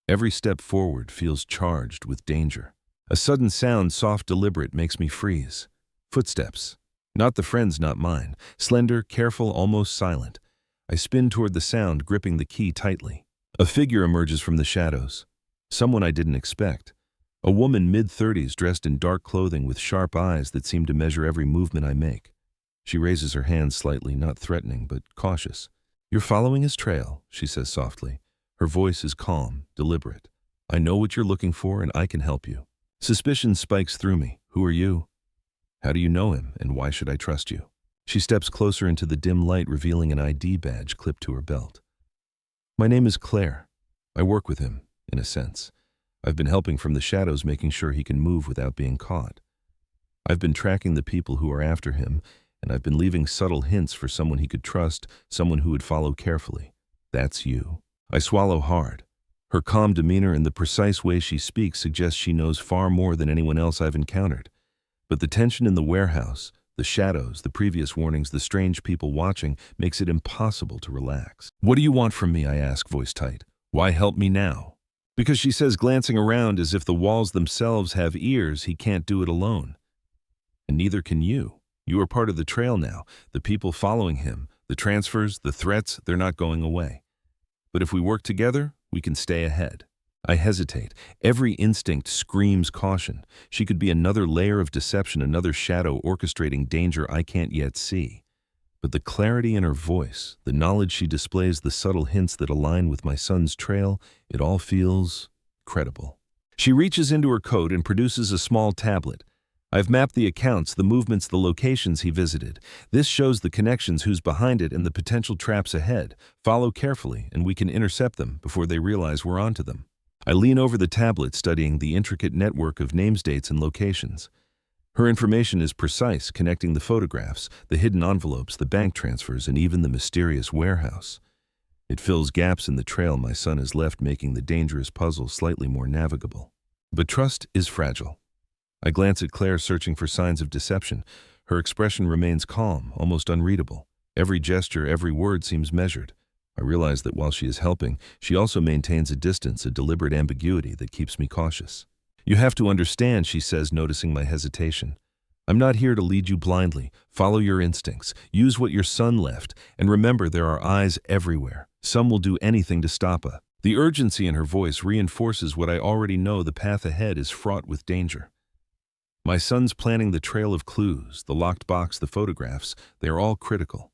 Every step forward feels charged with danger. A sudden sound, soft, deliberate, makes me freeze. Footsteps. Not the friend's, not mine. Slender, careful, almost silent. I spin toward the sound, gripping the key tightly. A figure emerges from the shadows. Someone I didn't expect. A woman mid-30s, dressed in dark clothing with sharp eyes that seem to measure every movement I make. She raises her hand slightly, not threatening, but cautious. "You're following his trail," she says softly. Her voice is calm, deliberate. "I know what you're looking for, and I can help you." Suspicion spikes through me. "Who are you? How do you know him, and why should I trust you?" She steps closer into the dim light, revealing an ID badge clipped to her belt. "My name is Claire. I work with him, in a sense. I've been helping from the shadows, making sure he can move without being caught. I've been tracking the people who are after him, and I've been leaving subtle hints for someone he could trust, someone who would follow carefully. That's you." I swallow hard. Her calm demeanor and the precise way she speaks suggests she knows far more than anyone else I've encountered. But the tension in the warehouse, the shadows, the previous warnings, the strange people watching, makes it impossible to relax. "What do you want from me?" I ask, voice tight. "Why help me now?" "Because," she says, glancing around as if the walls themselves have ears, "he can't do it alone. And neither can you. You are part of the trail now, the people following him, the transfers, the threats, they're not going away. But if we work together, we can stay ahead." I hesitate. Every instinct screams caution. She could be another layer of deception, another shadow orchestrating danger I can't yet see. But the clarity in her voice, the knowledge she displays, the subtle hints that align with my son's trail, it all feels credible. She reaches into her coat and produces a small tablet. I've mapped the accounts, the movements, the locations he visited. This shows the connections, who's behind it, and the potential traps ahead. Follow carefully, and we can intercept them before they realize we're onto them. I lean over the tablet, studying the intricate network of names, dates, and locations. Her information is precise, connecting the photographs, the hidden envelopes, the bank transfers, and even the mysterious warehouse. It fills gaps in the trail my son has left, making the dangerous puzzle slightly more navigable. But trust is fragile. I glance at Claire, searching for signs of deception. Her expression remains calm, almost unreadable. Every gesture, every word seems measured. I realize that while she is helping, she also maintains a distance, a deliberate ambiguity that keeps me cautious. "You have to understand," she says, noticing my hesitation. "I'm not here to lead you blindly. Follow your instincts. Use what your son left. And remember, there are eyes everywhere. Some will do anything to stop us." The urgency in her voice reinforces what I already know: the path ahead is fraught with danger. My son's planning, the trail of clues, the locked box, the photographs, they are all critical.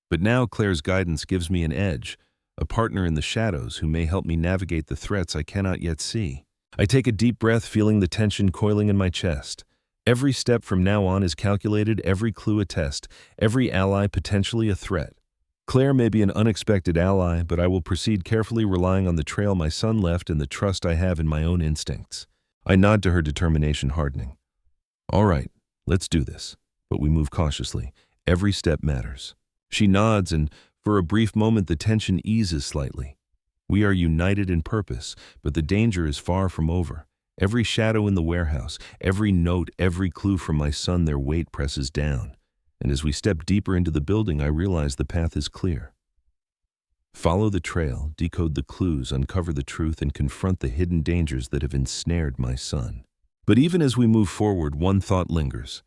But now Claire's guidance gives me an edge, a partner in the shadows who may help me navigate the threats I cannot yet see. I take a deep breath, feeling the tension coiling in my chest. Every step from now on is calculated, every clue a test, every ally potentially a threat. Claire may be an unexpected ally, but I will proceed carefully, relying on the trail my son left and the trust I have in my own instincts. I nod to her, determination hardening. "All right, let's do this." But we move cautiously. Every step matters. She nods, and for a brief moment the tension eases slightly. We are united in purpose, but the danger is far from over. Every shadow in the warehouse, every note, every clue from my son, their weight presses down. And as we step deeper into the building, I realize the path is clear. Follow the trail, decode the clues, uncover the truth, and confront the hidden dangers that have ensnared my son. But even as we move forward, one thought lingers.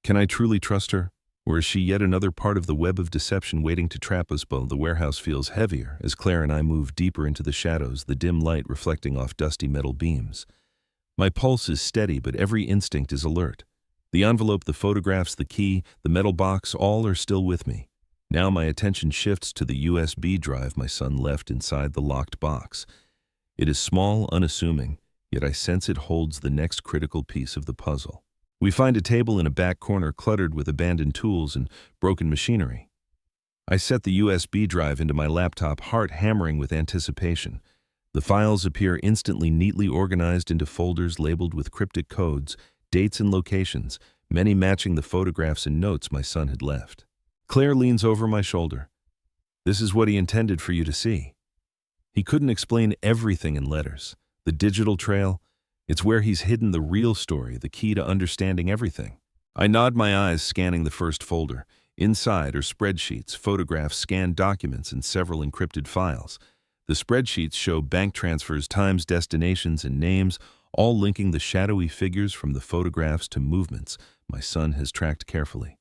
Can I truly trust her? Or is she yet another part of the web of deception waiting to trap us both? The warehouse feels heavier as Claire and I move deeper into the shadows, the dim light reflecting off dusty metal beams. My pulse is steady, but every instinct is alert. The envelope, the photographs, the key, the metal box, all are still with me. Now my attention shifts to the USB drive my son left inside the locked box. It is small, unassuming, yet I sense it holds the next critical piece of the puzzle. We find a table in a back corner cluttered with abandoned tools and broken machinery. I set the USB drive into my laptop, heart hammering with anticipation. The files appear instantly, neatly organized into folders labeled with cryptic codes, dates and locations, many matching the photographs and notes my son had left. Claire leans over my shoulder. This is what he intended for you to see. He couldn't explain everything in letters. The digital trail, it's where he's hidden the real story, the key to understanding everything. I nod my eyes, scanning the first folder. Inside are spreadsheets, photographs, scanned documents, and several encrypted files. The spreadsheets show bank transfers, times, destinations, and names, all linking the shadowy figures from the photographs to movements my son has tracked carefully.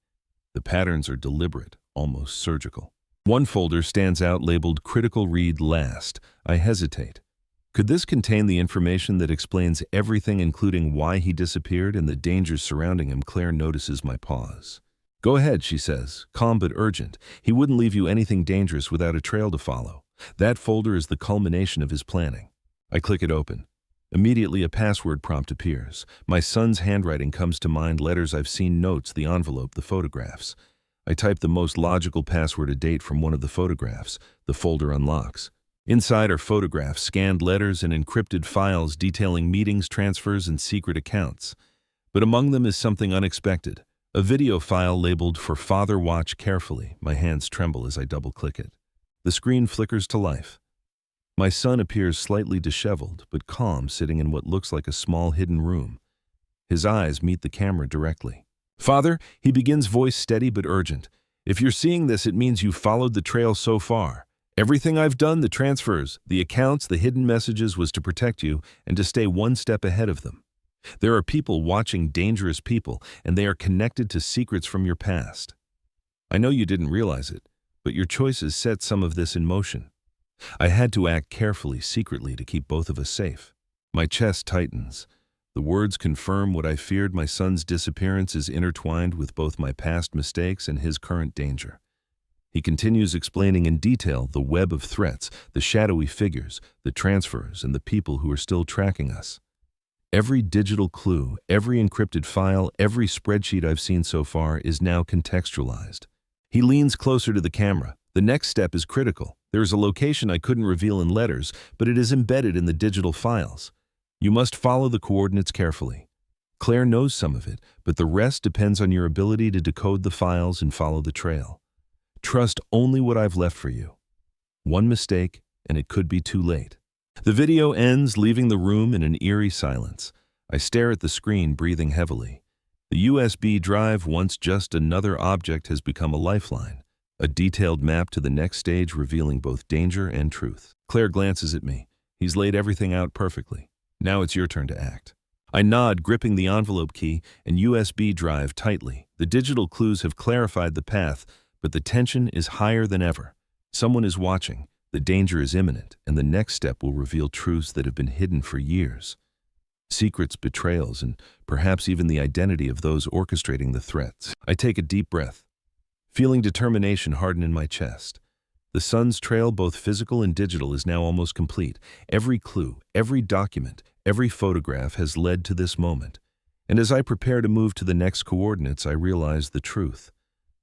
The patterns are deliberate, almost surgical. One folder stands out, labeled Critical Read Last. I hesitate. Could this contain the information that explains everything, including why he disappeared and the dangers surrounding him? Claire notices my pause. Go ahead, she says, calm but urgent. He wouldn't leave you anything dangerous without a trail to follow. That folder is the culmination of his planning. I click it open. Immediately, a password prompt appears. My son's handwriting comes to mind, letters I've seen, notes, the envelope, the photographs. I type the most logical password, a date from one of the photographs. The folder unlocks. Inside are photographs, scanned letters, and encrypted files detailing meetings, transfers, and secret accounts. But among them is something unexpected. A video file labeled "For Father, Watch Carefully." My hands tremble as I double-click it. The screen flickers to life. My son appears slightly disheveled, but calm, sitting in what looks like a small hidden room. His eyes meet the camera directly. "Father," he begins, voice steady but urgent. "If you're seeing this, it means you've followed the trail so far. Everything I've done, the transfers, the accounts, the hidden messages, was to protect you and to stay one step ahead of them. There are people watching, dangerous people, and they are connected to secrets from your past. I know you didn't realize it, but your choices set some of this in motion. I had to act carefully, secretly, to keep both of us safe." My chest tightens. The words confirm what I feared. My son's disappearance is intertwined with both my past mistakes and his current danger. He continues, explaining in detail the web of threats, the shadowy figures, the transfers, and the people who are still tracking us. Every digital clue, every encrypted file, every spreadsheet I've seen so far is now contextualized. He leans closer to the camera. The next step is critical. There is a location I couldn't reveal in letters, but it is embedded in the digital files. You must follow the coordinates carefully. Claire knows some of it, but the rest depends on your ability to decode the files and follow the trail. Trust only what I've left for you. One mistake, and it could be too late. The video ends, leaving the room in an eerie silence. I stare at the screen, breathing heavily. The USB drive, once just another object, has become a lifeline. A detailed map to the next stage, revealing both danger and truth. Claire glances at me. He's laid everything out perfectly. Now it's your turn to act. I nod, gripping the envelope key and USB drive tightly. The digital clues have clarified the path, but the tension is higher than ever. Someone is watching. The danger is imminent, and the next step will reveal truths that have been hidden for years. Secrets, betrayals, and perhaps even the identity of those orchestrating the threats. I take a deep breath, feeling determination harden in my chest. The son's trail, both physical and digital, is now almost complete. Every clue, every document, every photograph has led to this moment. And as I prepare to move to the next coordinates, I realize the truth.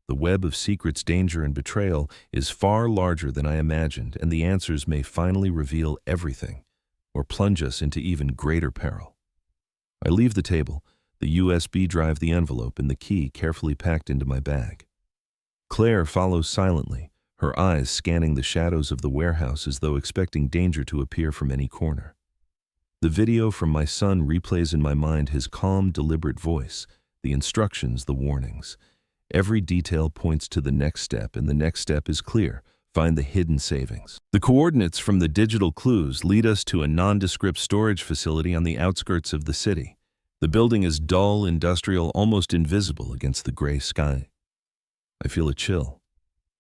The web of secrets, danger, and betrayal is far larger than I imagined, and the answers may finally reveal everything, or plunge us into even greater peril. I leave the table, the USB drive, the envelope, and the key carefully packed into my bag. Claire follows silently, her eyes scanning the shadows of the warehouse as though expecting danger to appear from any corner. The video from my son replays in my mind, his calm, deliberate voice, the instructions, the warnings. Every detail points to the next step, and the next step is clear. Find the hidden savings. The coordinates from the digital clues lead us to a nondescript storage facility on the outskirts of the city. The building is dull, industrial, almost invisible against the gray sky. I feel a chill.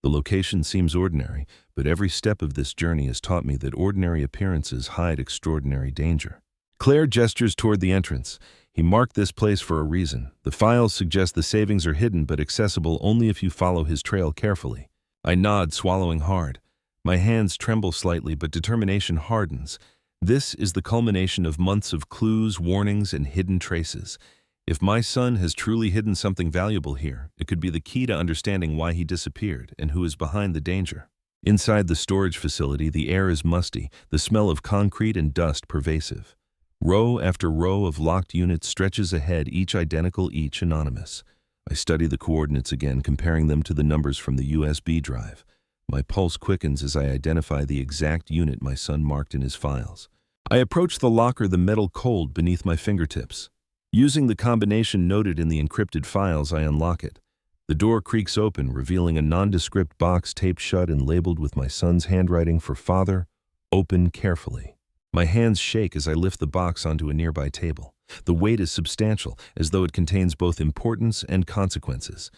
The location seems ordinary, but every step of this journey has taught me that ordinary appearances hide extraordinary danger. Claire gestures toward the entrance. He marked this place for a reason. The files suggest the savings are hidden but accessible only if you follow his trail carefully. I nod, swallowing hard. My hands tremble slightly, but determination hardens. This is the culmination of months of clues, warnings, and hidden traces. If my son has truly hidden something valuable here, it could be the key to understanding why he disappeared and who is behind the danger. Inside the storage facility, the air is musty, the smell of concrete and dust pervasive. Row after row of locked units stretches ahead, each identical, each anonymous. I study the coordinates again, comparing them to the numbers from the USB drive. My pulse quickens as I identify the exact unit my son marked in his files. I approach the locker, the metal cold beneath my fingertips. Using the combination noted in the encrypted files, I unlock it. The door creaks open, revealing a nondescript box taped shut and labeled with my son's handwriting for father, open carefully. My hands shake as I lift the box onto a nearby table. The weight is substantial, as though it contains both importance and consequences.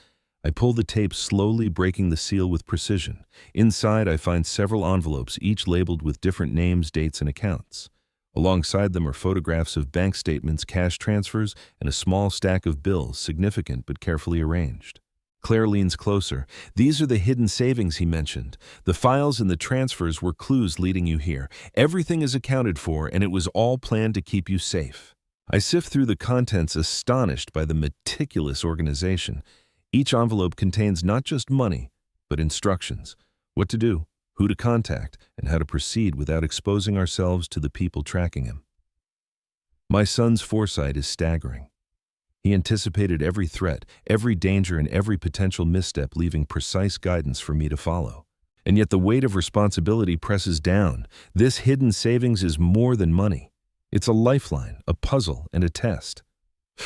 I pull the tape slowly, breaking the seal with precision. Inside, I find several envelopes, each labeled with different names, dates, and accounts. Alongside them are photographs of bank statements, cash transfers, and a small stack of bills, significant but carefully arranged. Claire leans closer. These are the hidden savings he mentioned. The files and the transfers were clues leading you here. Everything is accounted for, and it was all planned to keep you safe. I sift through the contents, astonished by the meticulous organization. Each envelope contains not just money, but instructions. What to do, who to contact, and how to proceed without exposing ourselves to the people tracking him. My son's foresight is staggering. He anticipated every threat, every danger, and every potential misstep, leaving precise guidance for me to follow. And yet the weight of responsibility presses down. This hidden savings is more than money. It's a lifeline, a puzzle, and a test.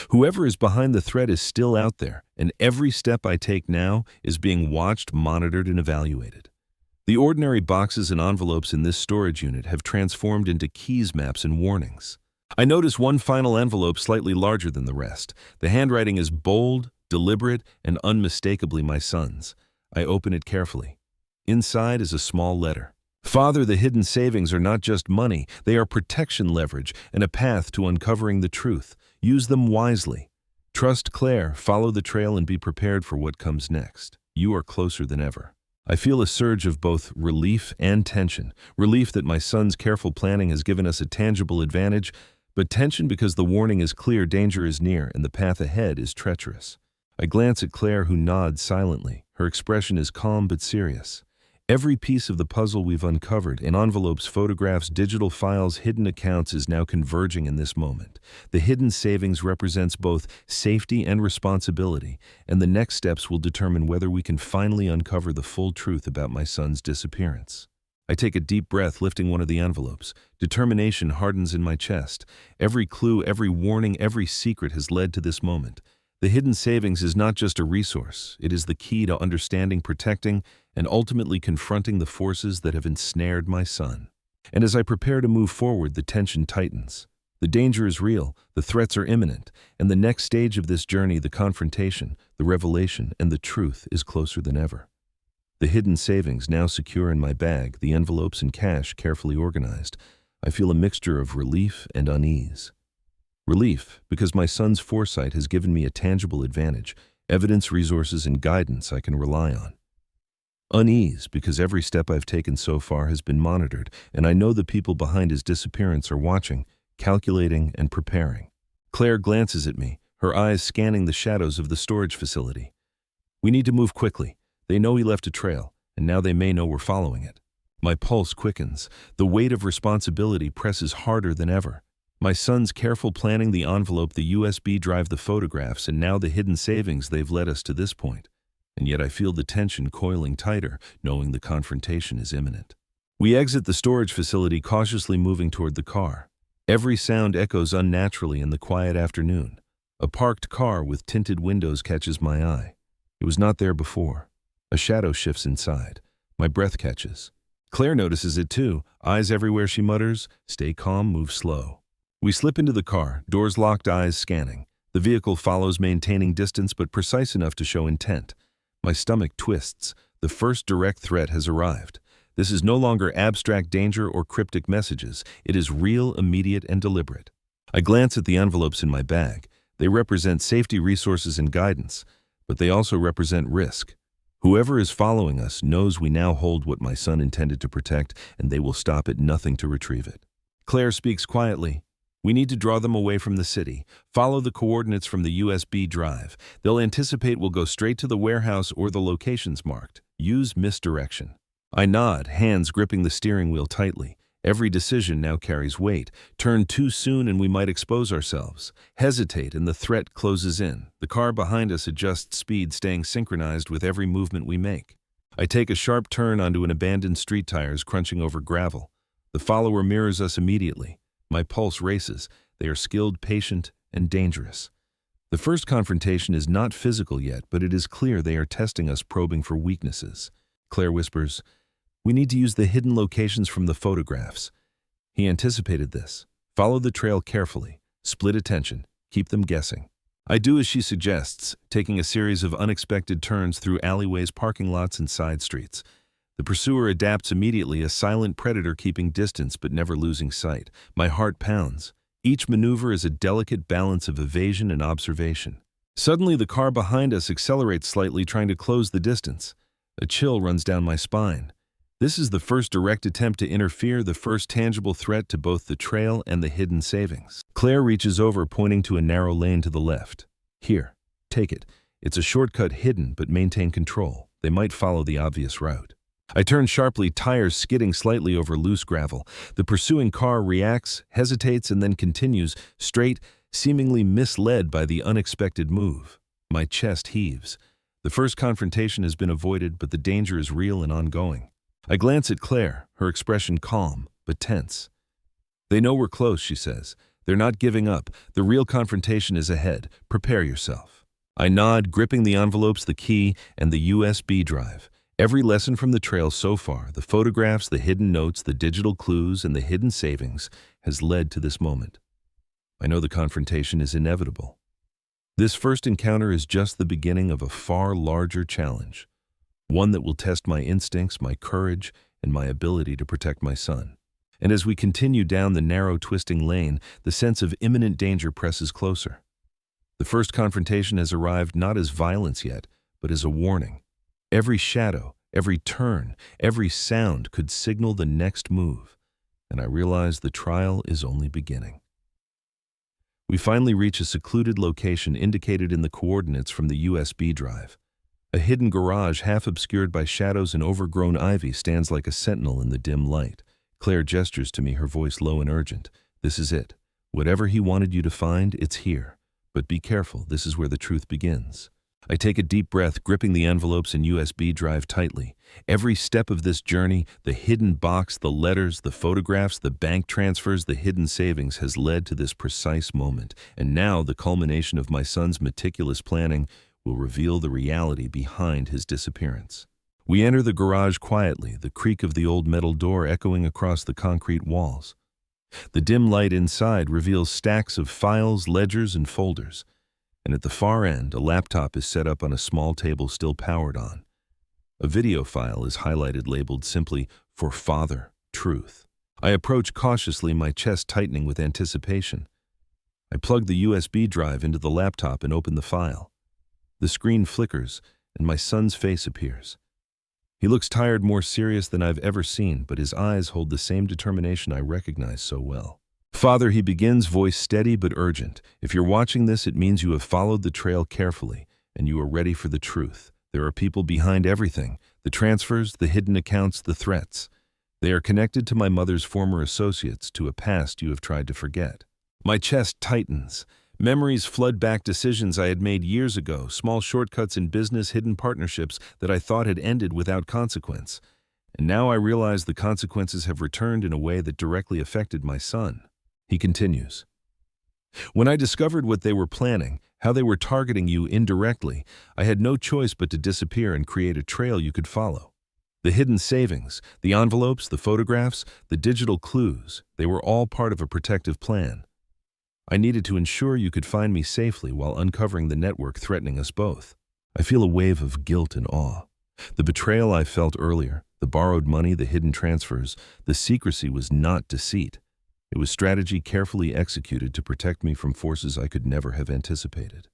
Whoever is behind the threat is still out there, and every step I take now is being watched, monitored, and evaluated. The ordinary boxes and envelopes in this storage unit have transformed into keys, maps, and warnings. I notice one final envelope slightly larger than the rest. The handwriting is bold, deliberate, and unmistakably my son's. I open it carefully. Inside is a small letter. Father, the hidden savings are not just money. They are protection, leverage, and a path to uncovering the truth. Use them wisely. Trust Claire, follow the trail, and be prepared for what comes next. You are closer than ever. I feel a surge of both relief and tension. Relief that my son's careful planning has given us a tangible advantage, but tension because the warning is clear, danger is near, and the path ahead is treacherous. I glance at Claire, who nods silently. Her expression is calm but serious. Every piece of the puzzle we've uncovered, in envelopes, photographs, digital files, hidden accounts, is now converging in this moment. The hidden savings represents both safety and responsibility, and the next steps will determine whether we can finally uncover the full truth about my son's disappearance. I take a deep breath, lifting one of the envelopes. Determination hardens in my chest. Every clue, every warning, every secret has led to this moment. The hidden savings is not just a resource. It is the key to understanding, protecting, and ultimately confronting the forces that have ensnared my son. And as I prepare to move forward, the tension tightens. The danger is real, the threats are imminent, and the next stage of this journey, the confrontation, the revelation, and the truth, is closer than ever. The hidden savings now secure in my bag, the envelopes and cash carefully organized, I feel a mixture of relief and unease. Relief, because my son's foresight has given me a tangible advantage, evidence, resources, and guidance I can rely on. Unease, because every step I've taken so far has been monitored, and I know the people behind his disappearance are watching, calculating, and preparing. Claire glances at me, her eyes scanning the shadows of the storage facility. We need to move quickly. They know he left a trail, and now they may know we're following it. My pulse quickens. The weight of responsibility presses harder than ever. My son's careful planning, the envelope, the USB drive, the photographs, and now the hidden savings, they've led us to this point. And yet I feel the tension coiling tighter, knowing the confrontation is imminent. We exit the storage facility, cautiously moving toward the car. Every sound echoes unnaturally in the quiet afternoon. A parked car with tinted windows catches my eye. It was not there before. A shadow shifts inside. My breath catches. Claire notices it too. Eyes everywhere, she mutters. Stay calm, move slow. We slip into the car, doors locked, eyes scanning. The vehicle follows, maintaining distance but precise enough to show intent. My stomach twists. The first direct threat has arrived. This is no longer abstract danger or cryptic messages. It is real, immediate, and deliberate. I glance at the envelopes in my bag. They represent safety, resources, and guidance, but they also represent risk. Whoever is following us knows we now hold what my son intended to protect, and they will stop at nothing to retrieve it. Claire speaks quietly. We need to draw them away from the city. Follow the coordinates from the USB drive. They'll anticipate we'll go straight to the warehouse or the locations marked. Use misdirection. I nod, hands gripping the steering wheel tightly. Every decision now carries weight. Turn too soon and we might expose ourselves. Hesitate and the threat closes in. The car behind us adjusts speed, staying synchronized with every movement we make. I take a sharp turn onto an abandoned street, tires crunching over gravel. The follower mirrors us immediately. My pulse races. They are skilled, patient, and dangerous. The first confrontation is not physical yet, but it is clear they are testing us, probing for weaknesses. Claire whispers, "We need to use the hidden locations from the photographs." He anticipated this. Follow the trail carefully. Split attention. Keep them guessing. I do as she suggests, taking a series of unexpected turns through alleyways, parking lots, and side streets. The pursuer adapts immediately, a silent predator keeping distance but never losing sight. My heart pounds. Each maneuver is a delicate balance of evasion and observation. Suddenly, the car behind us accelerates slightly, trying to close the distance. A chill runs down my spine. This is the first direct attempt to interfere, the first tangible threat to both the trail and the hidden savings. Claire reaches over, pointing to a narrow lane to the left. "Here, take it. It's a shortcut, hidden, but maintain control. They might follow the obvious route." I turn sharply, tires skidding slightly over loose gravel. The pursuing car reacts, hesitates, and then continues, straight, seemingly misled by the unexpected move. My chest heaves. The first confrontation has been avoided, but the danger is real and ongoing. I glance at Claire, her expression calm, but tense. "They know we're close," she says. "They're not giving up. The real confrontation is ahead. Prepare yourself." I nod, gripping the envelopes, the key, and the USB drive. Every lesson from the trail so far, the photographs, the hidden notes, the digital clues, and the hidden savings, has led to this moment. I know the confrontation is inevitable. This first encounter is just the beginning of a far larger challenge, one that will test my instincts, my courage, and my ability to protect my son. And as we continue down the narrow, twisting lane, the sense of imminent danger presses closer. The first confrontation has arrived not as violence yet, but as a warning. Every shadow, every turn, every sound could signal the next move, and I realize the trial is only beginning. We finally reach a secluded location indicated in the coordinates from the USB drive. A hidden garage, half obscured by shadows and overgrown ivy, stands like a sentinel in the dim light. Claire gestures to me, her voice low and urgent. "This is it. Whatever he wanted you to find, it's here. But be careful, this is where the truth begins." I take a deep breath, gripping the envelopes and USB drive tightly. Every step of this journey, the hidden box, the letters, the photographs, the bank transfers, the hidden savings, has led to this precise moment. And now the culmination of my son's meticulous planning will reveal the reality behind his disappearance. We enter the garage quietly, the creak of the old metal door echoing across the concrete walls. The dim light inside reveals stacks of files, ledgers, and folders. And at the far end, a laptop is set up on a small table still powered on. A video file is highlighted, labeled simply, "For Father, Truth." I approach cautiously, my chest tightening with anticipation. I plug the USB drive into the laptop and open the file. The screen flickers, and my son's face appears. He looks tired, more serious than I've ever seen, but his eyes hold the same determination I recognize so well. "Father," he begins, voice steady but urgent. "If you're watching this, it means you have followed the trail carefully, and you are ready for the truth. There are people behind everything, the transfers, the hidden accounts, the threats. They are connected to my mother's former associates, to a past you have tried to forget." My chest tightens. Memories flood back, decisions I had made years ago, small shortcuts in business, hidden partnerships that I thought had ended without consequence. And now I realize the consequences have returned in a way that directly affected my son. He continues, "When I discovered what they were planning, how they were targeting you indirectly, I had no choice but to disappear and create a trail you could follow. The hidden savings, the envelopes, the photographs, the digital clues, they were all part of a protective plan. I needed to ensure you could find me safely while uncovering the network threatening us both. I feel a wave of guilt and awe. The betrayal I felt earlier, the borrowed money, the hidden transfers, the secrecy was not deceit. It was strategy carefully executed to protect me from forces I could never have anticipated.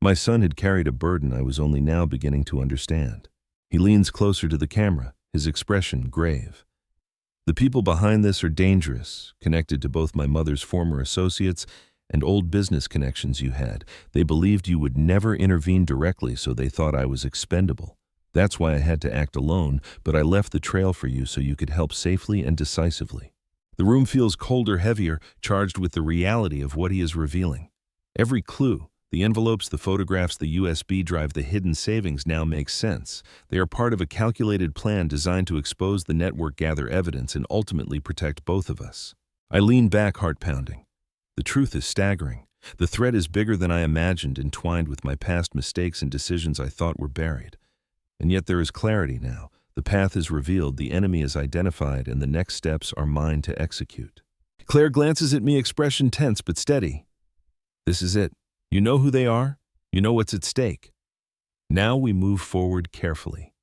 My son had carried a burden I was only now beginning to understand. He leans closer to the camera, his expression grave. The people behind this are dangerous, connected to both my mother's former associates and old business connections you had. They believed you would never intervene directly, so they thought I was expendable. That's why I had to act alone, but I left the trail for you so you could help safely and decisively. The room feels colder, heavier, charged with the reality of what he is revealing. Every clue, the envelopes, the photographs, the USB drive, the hidden savings now makes sense. They are part of a calculated plan designed to expose the network, gather evidence, and ultimately protect both of us. I lean back, heart pounding. The truth is staggering. The threat is bigger than I imagined, entwined with my past mistakes and decisions I thought were buried. And yet there is clarity now. The path is revealed, the enemy is identified, and the next steps are mine to execute. Claire glances at me, expression tense but steady. This is it. You know who they are. You know what's at stake. Now we move forward carefully.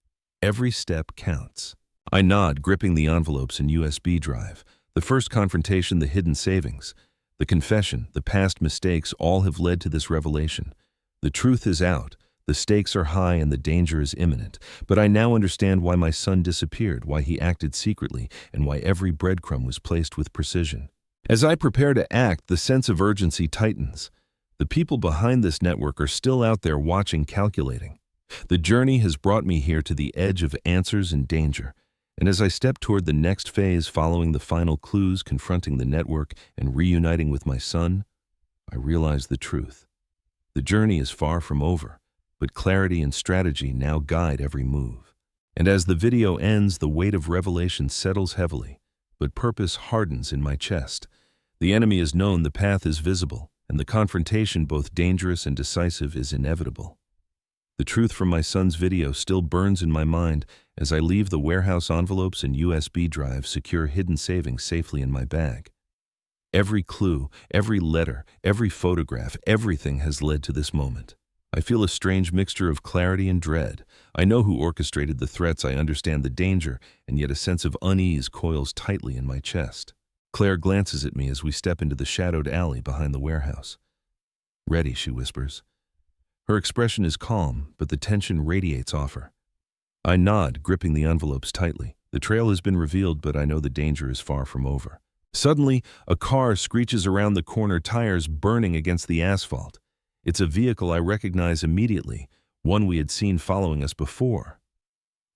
Every step counts. I nod, gripping the envelopes and USB drive. The first confrontation, the hidden savings. The confession, the past mistakes, all have led to this revelation. The truth is out. The stakes are high and the danger is imminent, but I now understand why my son disappeared, why he acted secretly, and why every breadcrumb was placed with precision. As I prepare to act, the sense of urgency tightens. The people behind this network are still out there watching, calculating. The journey has brought me here to the edge of answers and danger, and as I step toward the next phase, following the final clues, confronting the network, and reuniting with my son, I realize the truth. The journey is far from over. But clarity and strategy now guide every move. And as the video ends, the weight of revelation settles heavily, but purpose hardens in my chest. The enemy is known, the path is visible, and the confrontation, both dangerous and decisive, is inevitable. The truth from my son's video still burns in my mind as I leave the warehouse, envelopes and USB drive, secure hidden savings safely in my bag. Every clue, every letter, every photograph, everything has led to this moment. I feel a strange mixture of clarity and dread. I know who orchestrated the threats, I understand the danger, and yet a sense of unease coils tightly in my chest. Claire glances at me as we step into the shadowed alley behind the warehouse. Ready, she whispers. Her expression is calm, but the tension radiates off her. I nod, gripping the envelopes tightly. The trail has been revealed, but I know the danger is far from over. Suddenly, a car screeches around the corner, tires burning against the asphalt. It's a vehicle I recognize immediately, one we had seen following us before.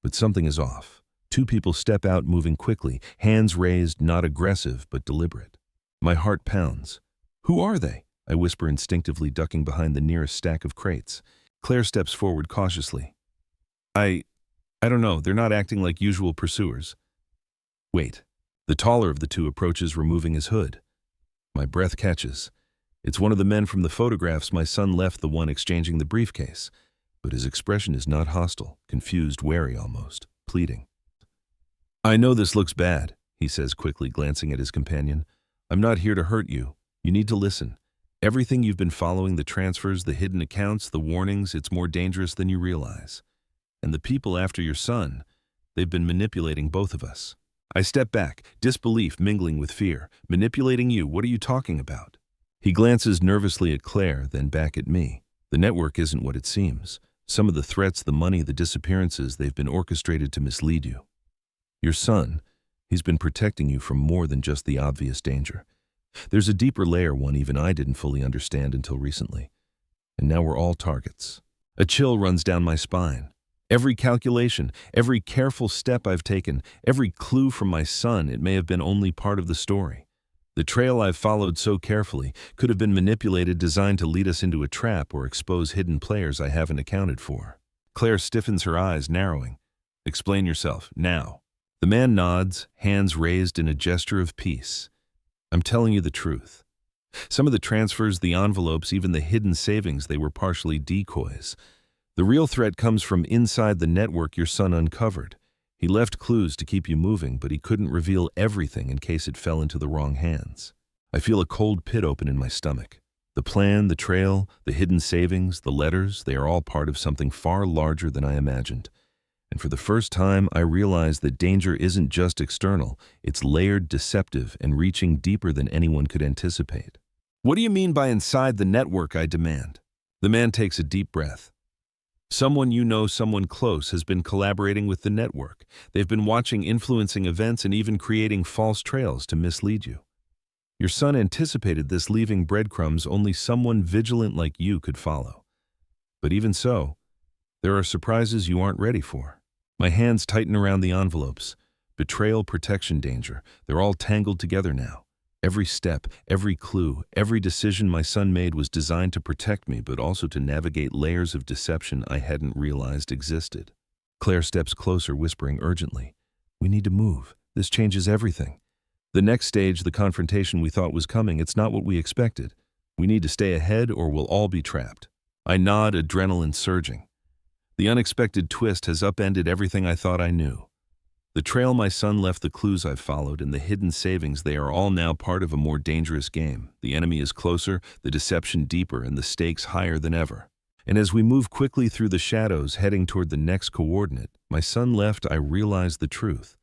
But something is off. Two people step out, moving quickly, hands raised, not aggressive, but deliberate. My heart pounds. Who are they? I whisper instinctively, ducking behind the nearest stack of crates. Claire steps forward cautiously. I don't know, they're not acting like usual pursuers. Wait. The taller of the two approaches, removing his hood. My breath catches. It's one of the men from the photographs my son left, the one exchanging the briefcase. But his expression is not hostile, confused, wary almost, pleading. I know this looks bad, he says quickly, glancing at his companion. I'm not here to hurt you. You need to listen. Everything you've been following, the transfers, the hidden accounts, the warnings, it's more dangerous than you realize. And the people after your son, they've been manipulating both of us. I step back, disbelief mingling with fear. Manipulating you? What are you talking about? He glances nervously at Claire, then back at me. The network isn't what it seems. Some of the threats, the money, the disappearances, they've been orchestrated to mislead you. Your son, he's been protecting you from more than just the obvious danger. There's a deeper layer, one even I didn't fully understand until recently. And now we're all targets. A chill runs down my spine. Every calculation, every careful step I've taken, every clue from my son, it may have been only part of the story. The trail I've followed so carefully could have been manipulated, designed to lead us into a trap or expose hidden players I haven't accounted for. Claire stiffens, her eyes narrowing. Explain yourself, now. The man nods, hands raised in a gesture of peace. I'm telling you the truth. Some of the transfers, the envelopes, even the hidden savings, they were partially decoys. The real threat comes from inside the network your son uncovered. He left clues to keep you moving, but he couldn't reveal everything in case it fell into the wrong hands. I feel a cold pit open in my stomach. The plan, the trail, the hidden savings, the letters, they are all part of something far larger than I imagined. And for the first time, I realized that danger isn't just external, it's layered, deceptive, and reaching deeper than anyone could anticipate. "What do you mean by inside the network?" I demand. The man takes a deep breath. "Someone you know, someone close, has been collaborating with the network. They've been watching, influencing events, and even creating false trails to mislead you. Your son anticipated this, leaving breadcrumbs only someone vigilant like you could follow. But even so, there are surprises you aren't ready for." My hands tighten around the envelopes. Betrayal, protection, danger. They're all tangled together now. Every step, every clue, every decision my son made was designed to protect me, but also to navigate layers of deception I hadn't realized existed. Claire steps closer, whispering urgently, "We need to move. This changes everything. The next stage, the confrontation we thought was coming, it's not what we expected. We need to stay ahead or we'll all be trapped." I nod, adrenaline surging. The unexpected twist has upended everything I thought I knew. The trail my son left, the clues I've followed, and the hidden savings, they are all now part of a more dangerous game. The enemy is closer, the deception deeper, and the stakes higher than ever. And as we move quickly through the shadows, heading toward the next coordinate my son left, I realize the truth.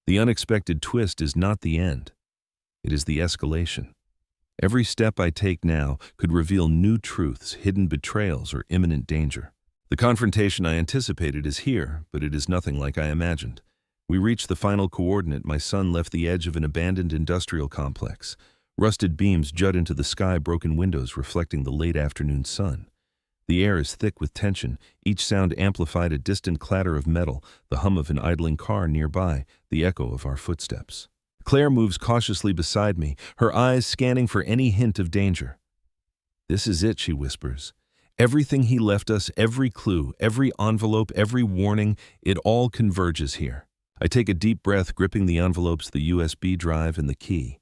The unexpected twist is not the end. It is the escalation. Every step I take now could reveal new truths, hidden betrayals, or imminent danger. The confrontation I anticipated is here, but it is nothing like I imagined. We reach the final coordinate. My son left the edge of an abandoned industrial complex. Rusted beams jut into the sky, broken windows reflecting the late afternoon sun. The air is thick with tension, each sound amplified, a distant clatter of metal, the hum of an idling car nearby, the echo of our footsteps. Claire moves cautiously beside me, her eyes scanning for any hint of danger. "This is it," she whispers. "Everything he left us, every clue, every envelope, every warning, it all converges here." I take a deep breath, gripping the envelopes, the USB drive, and the key.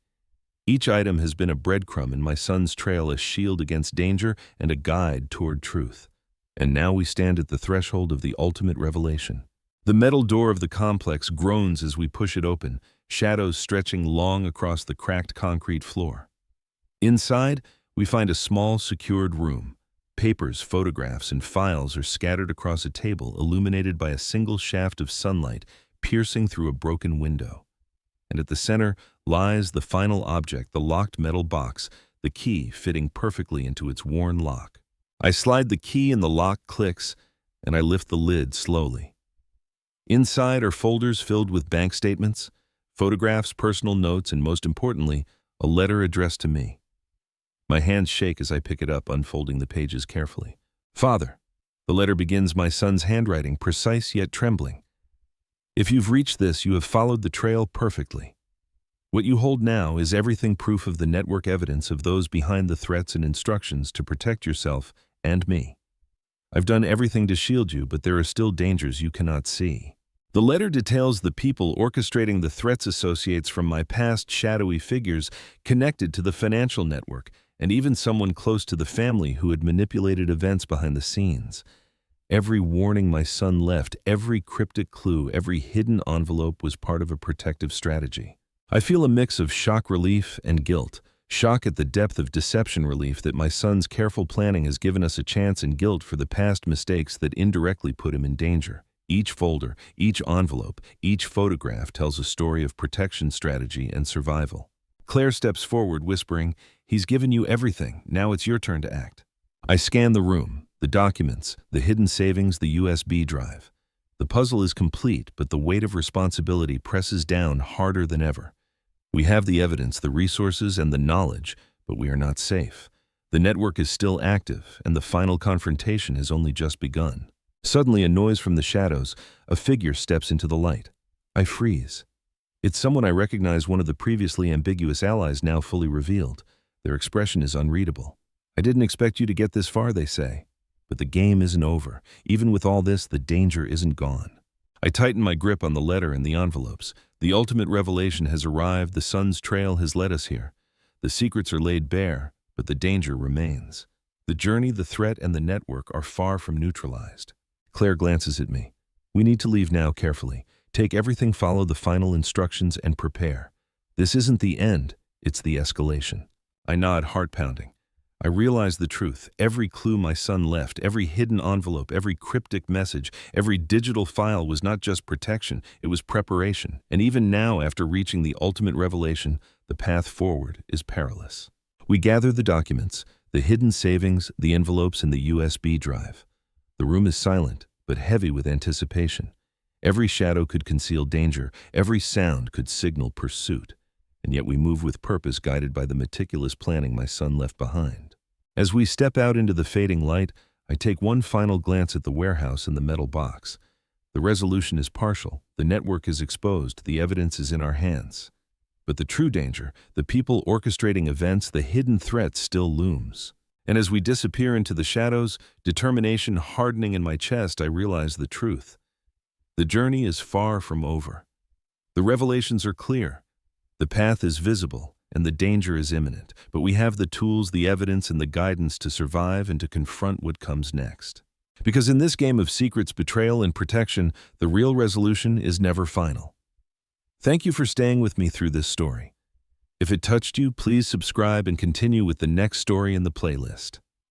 Each item has been a breadcrumb in my son's trail, a shield against danger and a guide toward truth. And now we stand at the threshold of the ultimate revelation. The metal door of the complex groans as we push it open, shadows stretching long across the cracked concrete floor. Inside, we find a small, secured room. Papers, photographs, and files are scattered across a table, illuminated by a single shaft of sunlight piercing through a broken window. And at the center lies the final object, the locked metal box, the key fitting perfectly into its worn lock. I slide the key and the lock clicks, and I lift the lid slowly. Inside are folders filled with bank statements, photographs, personal notes, and most importantly, a letter addressed to me. My hands shake as I pick it up, unfolding the pages carefully. "Father," the letter begins, my son's handwriting, precise yet trembling. "If you've reached this, you have followed the trail perfectly. What you hold now is everything, proof of the network, evidence of those behind the threats and instructions to protect yourself and me. I've done everything to shield you, but there are still dangers you cannot see." The letter details the people orchestrating the threats, associates from my past, shadowy figures connected to the financial network, and even someone close to the family who had manipulated events behind the scenes. Every warning my son left, every cryptic clue, every hidden envelope was part of a protective strategy. I feel a mix of shock, relief, and guilt. Shock at the depth of deception, relief that my son's careful planning has given us a chance, and guilt for the past mistakes that indirectly put him in danger. Each folder, each envelope, each photograph tells a story of protection, strategy, and survival. Claire steps forward, whispering, "He's given you everything. Now it's your turn to act." I scan the room, the documents, the hidden savings, the USB drive. The puzzle is complete, but the weight of responsibility presses down harder than ever. We have the evidence, the resources, and the knowledge, but we are not safe. The network is still active, and the final confrontation has only just begun. Suddenly, a noise from the shadows, a figure steps into the light. I freeze. It's someone I recognize, one of the previously ambiguous allies now fully revealed. Their expression is unreadable. "I didn't expect you to get this far," they say. But the game isn't over. Even with all this, the danger isn't gone. I tighten my grip on the letter and the envelopes. The ultimate revelation has arrived. The sun's trail has led us here. The secrets are laid bare, but the danger remains. The journey, the threat, and the network are far from neutralized. Claire glances at me. "We need to leave now, carefully. Take everything, follow the final instructions, and prepare. This isn't the end, it's the escalation. I nod, heart pounding. I realize the truth. Every clue my son left, every hidden envelope, every cryptic message, every digital file was not just protection, it was preparation. And even now, after reaching the ultimate revelation, the path forward is perilous. We gather the documents, the hidden savings, the envelopes, and the USB drive. The room is silent, but heavy with anticipation. Every shadow could conceal danger, every sound could signal pursuit. And yet we move with purpose, guided by the meticulous planning my son left behind. As we step out into the fading light, I take one final glance at the warehouse and the metal box. The resolution is partial, the network is exposed, the evidence is in our hands. But the true danger, the people orchestrating events, the hidden threat still looms. And as we disappear into the shadows, determination hardening in my chest, I realize the truth. The journey is far from over. The revelations are clear. The path is visible, and the danger is imminent, but we have the tools, the evidence, and the guidance to survive and to confront what comes next. Because in this game of secrets, betrayal, and protection, the real resolution is never final. Thank you for staying with me through this story. If it touched you, please subscribe and continue with the next story in the playlist.